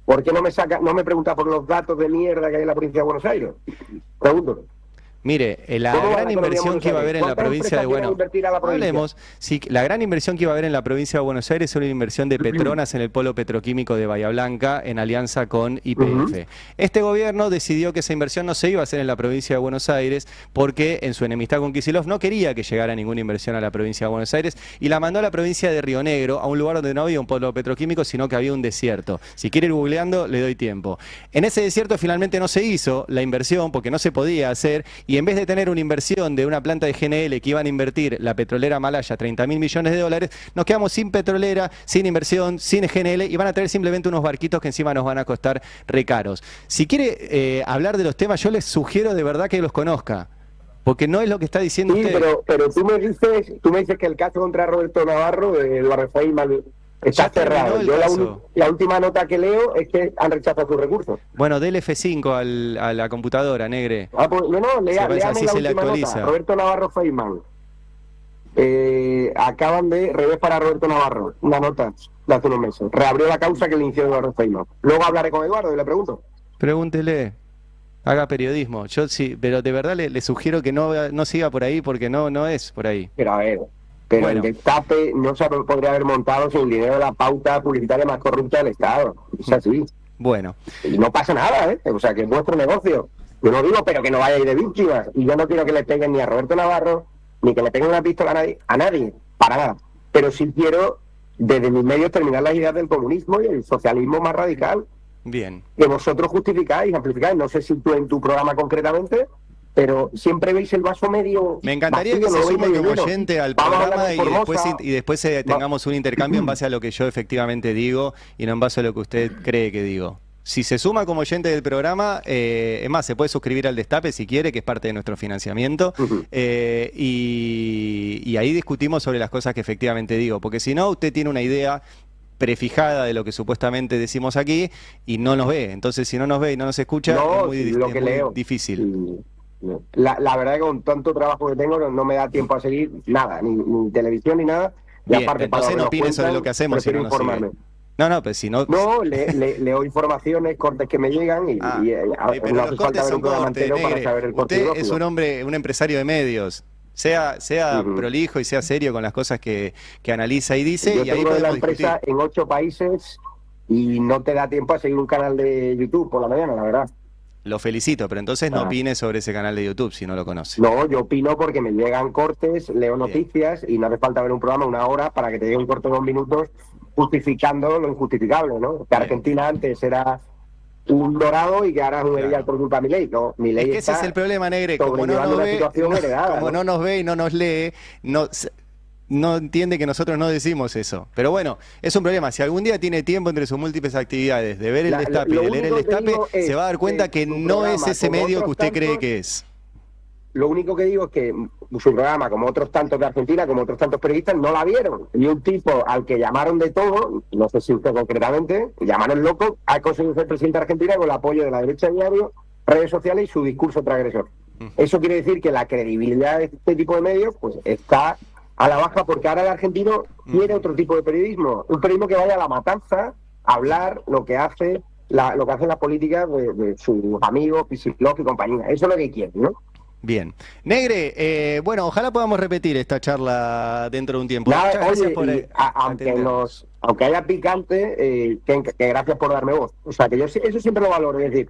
¿Por qué no me pregunta por los datos de mierda que hay en la provincia de Buenos Aires? Pregúntalo. Mire, la gran inversión que iba a haber en la provincia de Buenos Aires, la gran inversión que iba a haber en la provincia de Buenos Aires es una inversión de Petronas en el polo petroquímico de Bahía Blanca en alianza con YPF. Este gobierno decidió que esa inversión no se iba a hacer en la provincia de Buenos Aires porque en su enemistad con Kicillof no quería que llegara ninguna inversión a la provincia de Buenos Aires y la mandó a la provincia de Río Negro, a un lugar donde no había un polo petroquímico, sino que había un desierto. Si quiere ir googleando, le doy tiempo. En ese desierto finalmente no se hizo la inversión porque no se podía hacer. Y en vez de tener una inversión de una planta de GNL que iban a invertir la petrolera malaya 30.000 millones de dólares, nos quedamos sin petrolera, sin inversión, sin GNL y van a traer simplemente unos barquitos que encima nos van a costar recaros. Si quiere hablar de los temas, yo les sugiero de verdad que los conozca. Porque no es lo que está diciendo usted. Pero tú me dices que el caso contra Roberto Navarro, de Eduardo Feynman, está cerrado. La última nota que leo es que han rechazado sus recursos. Bueno, del F5 a la computadora, Negre. Leame así la se le última actualiza. Nota. Roberto Navarro Feynman. Acaban de revés para Roberto Navarro. Una nota de hace unos meses. Reabrió la causa que le inició Eduardo Feynman. Luego hablaré con Eduardo y le pregunto. Pregúntele. Haga periodismo. Yo sí, pero de verdad le sugiero que no siga por ahí porque no es por ahí. Pero a ver... Pero el Destape no se podría haber montado sin el dinero de la pauta publicitaria más corrupta del Estado. Es así. Bueno. Y no pasa nada, ¿eh? O sea, que es vuestro negocio. Yo no digo, pero que no vayáis de víctimas. Y yo no quiero que le peguen ni a Roberto Navarro, ni que le peguen una pistola a nadie, para nada. Pero sí quiero, desde mis medios, terminar las ideas del comunismo y el socialismo más radical. Bien. Que vosotros justificáis, amplificáis. No sé si tú en tu programa concretamente, pero siempre veis el vaso medio. Me encantaría vacío, que se lo veis sume medio como lleno. oyente al Vamos a hablar programa de y después tengamos un intercambio en base a lo que yo efectivamente digo y no en base a lo que usted cree que digo. Si se suma como oyente del programa, es más, se puede suscribir al Destape si quiere, que es parte de nuestro financiamiento, y ahí discutimos sobre las cosas que efectivamente digo, porque si no, usted tiene una idea prefijada de lo que supuestamente decimos aquí y no nos ve. Entonces, si no nos ve y no nos escucha, No, es muy, lo que es muy leo. difícil. La verdad es que con tanto trabajo que tengo no me da tiempo a seguir nada, ni televisión ni nada. Y Bien, aparte, entonces para no lo que nos opine sobre cuentan, lo que hacemos si no prefiero nos sigue. informarme. No, pues si no... No, leo informaciones, cortes que me llegan y pero no los hace cortes falta ver son un programa cortes, entero para Negre. saber el corte Usted es ideológico. un hombre, un empresario de medios. Sea prolijo y sea serio con las cosas que analiza y dice, Yo y ahí tengo de la podemos empresa discutir. en 8 países y no te da tiempo a seguir un canal de YouTube por la mañana, la verdad. Lo felicito, pero entonces no Ah. opine sobre ese canal de YouTube si no lo conoce. No, yo opino porque me llegan cortes, leo Bien. noticias y no hace falta ver un programa 1 hora para que te llegue un corte de 2 minutos justificando lo injustificable, ¿no? Que Bien. Argentina antes era un dorado y que ahora es un herial por culpa de Milei. No, Es Milei que ese es está el problema, Negre. Como no sobrellevando nos una ve, situación heredada, como no nos ve y no nos lee, no entiende que nosotros no decimos eso. Pero bueno, es un problema. Si algún día tiene tiempo entre sus múltutes actividades de ver el Destape y lo de leer el único que Destape, digo es se va a dar cuenta que su no es programa, ese como medio que otros usted cree tantos, que es. Lo único que digo es que su programa, como otros tantos de Argentina, como otros tantos periodistas, no la vieron. Y un tipo al que llamaron de todo, no sé si usted concretamente, llamaron loco, ha conseguido ser presidente de Argentina con el apoyo de la derecha de diario, redes sociales y su discurso transgresor. Eso quiere decir que la credibilidad de este tipo de medios pues está a la baja porque ahora el argentino quiere otro tipo de periodismo. Un periodismo que vaya a la matanza, a hablar lo que hace lo que hacen las políticas de sus amigos, Piscilog y compañía. Eso es lo que quieren, ¿no? Bien. Negre, bueno, ojalá podamos repetir esta charla dentro de un tiempo. Nada, Muchas gracias oye, por aunque haya picante, que gracias por darme voz. O sea, que yo eso siempre lo valoro, es decir,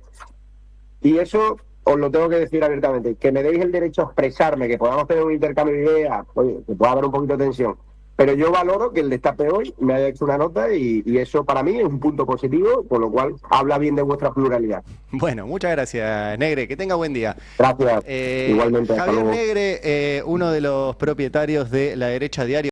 y eso os lo tengo que decir abiertamente, que me deis el derecho a expresarme, que podamos tener un intercambio de ideas, oye, que pueda haber un poquito de tensión. Pero yo valoro que el Destape hoy me haya hecho una nota y eso para mí es un punto positivo, con lo cual habla bien de vuestra pluralidad. Bueno, muchas gracias, Negre. Que tenga buen día. Gracias. Igualmente. Hasta Javier luego. Negre, uno de los propietarios de La Derecha Diario.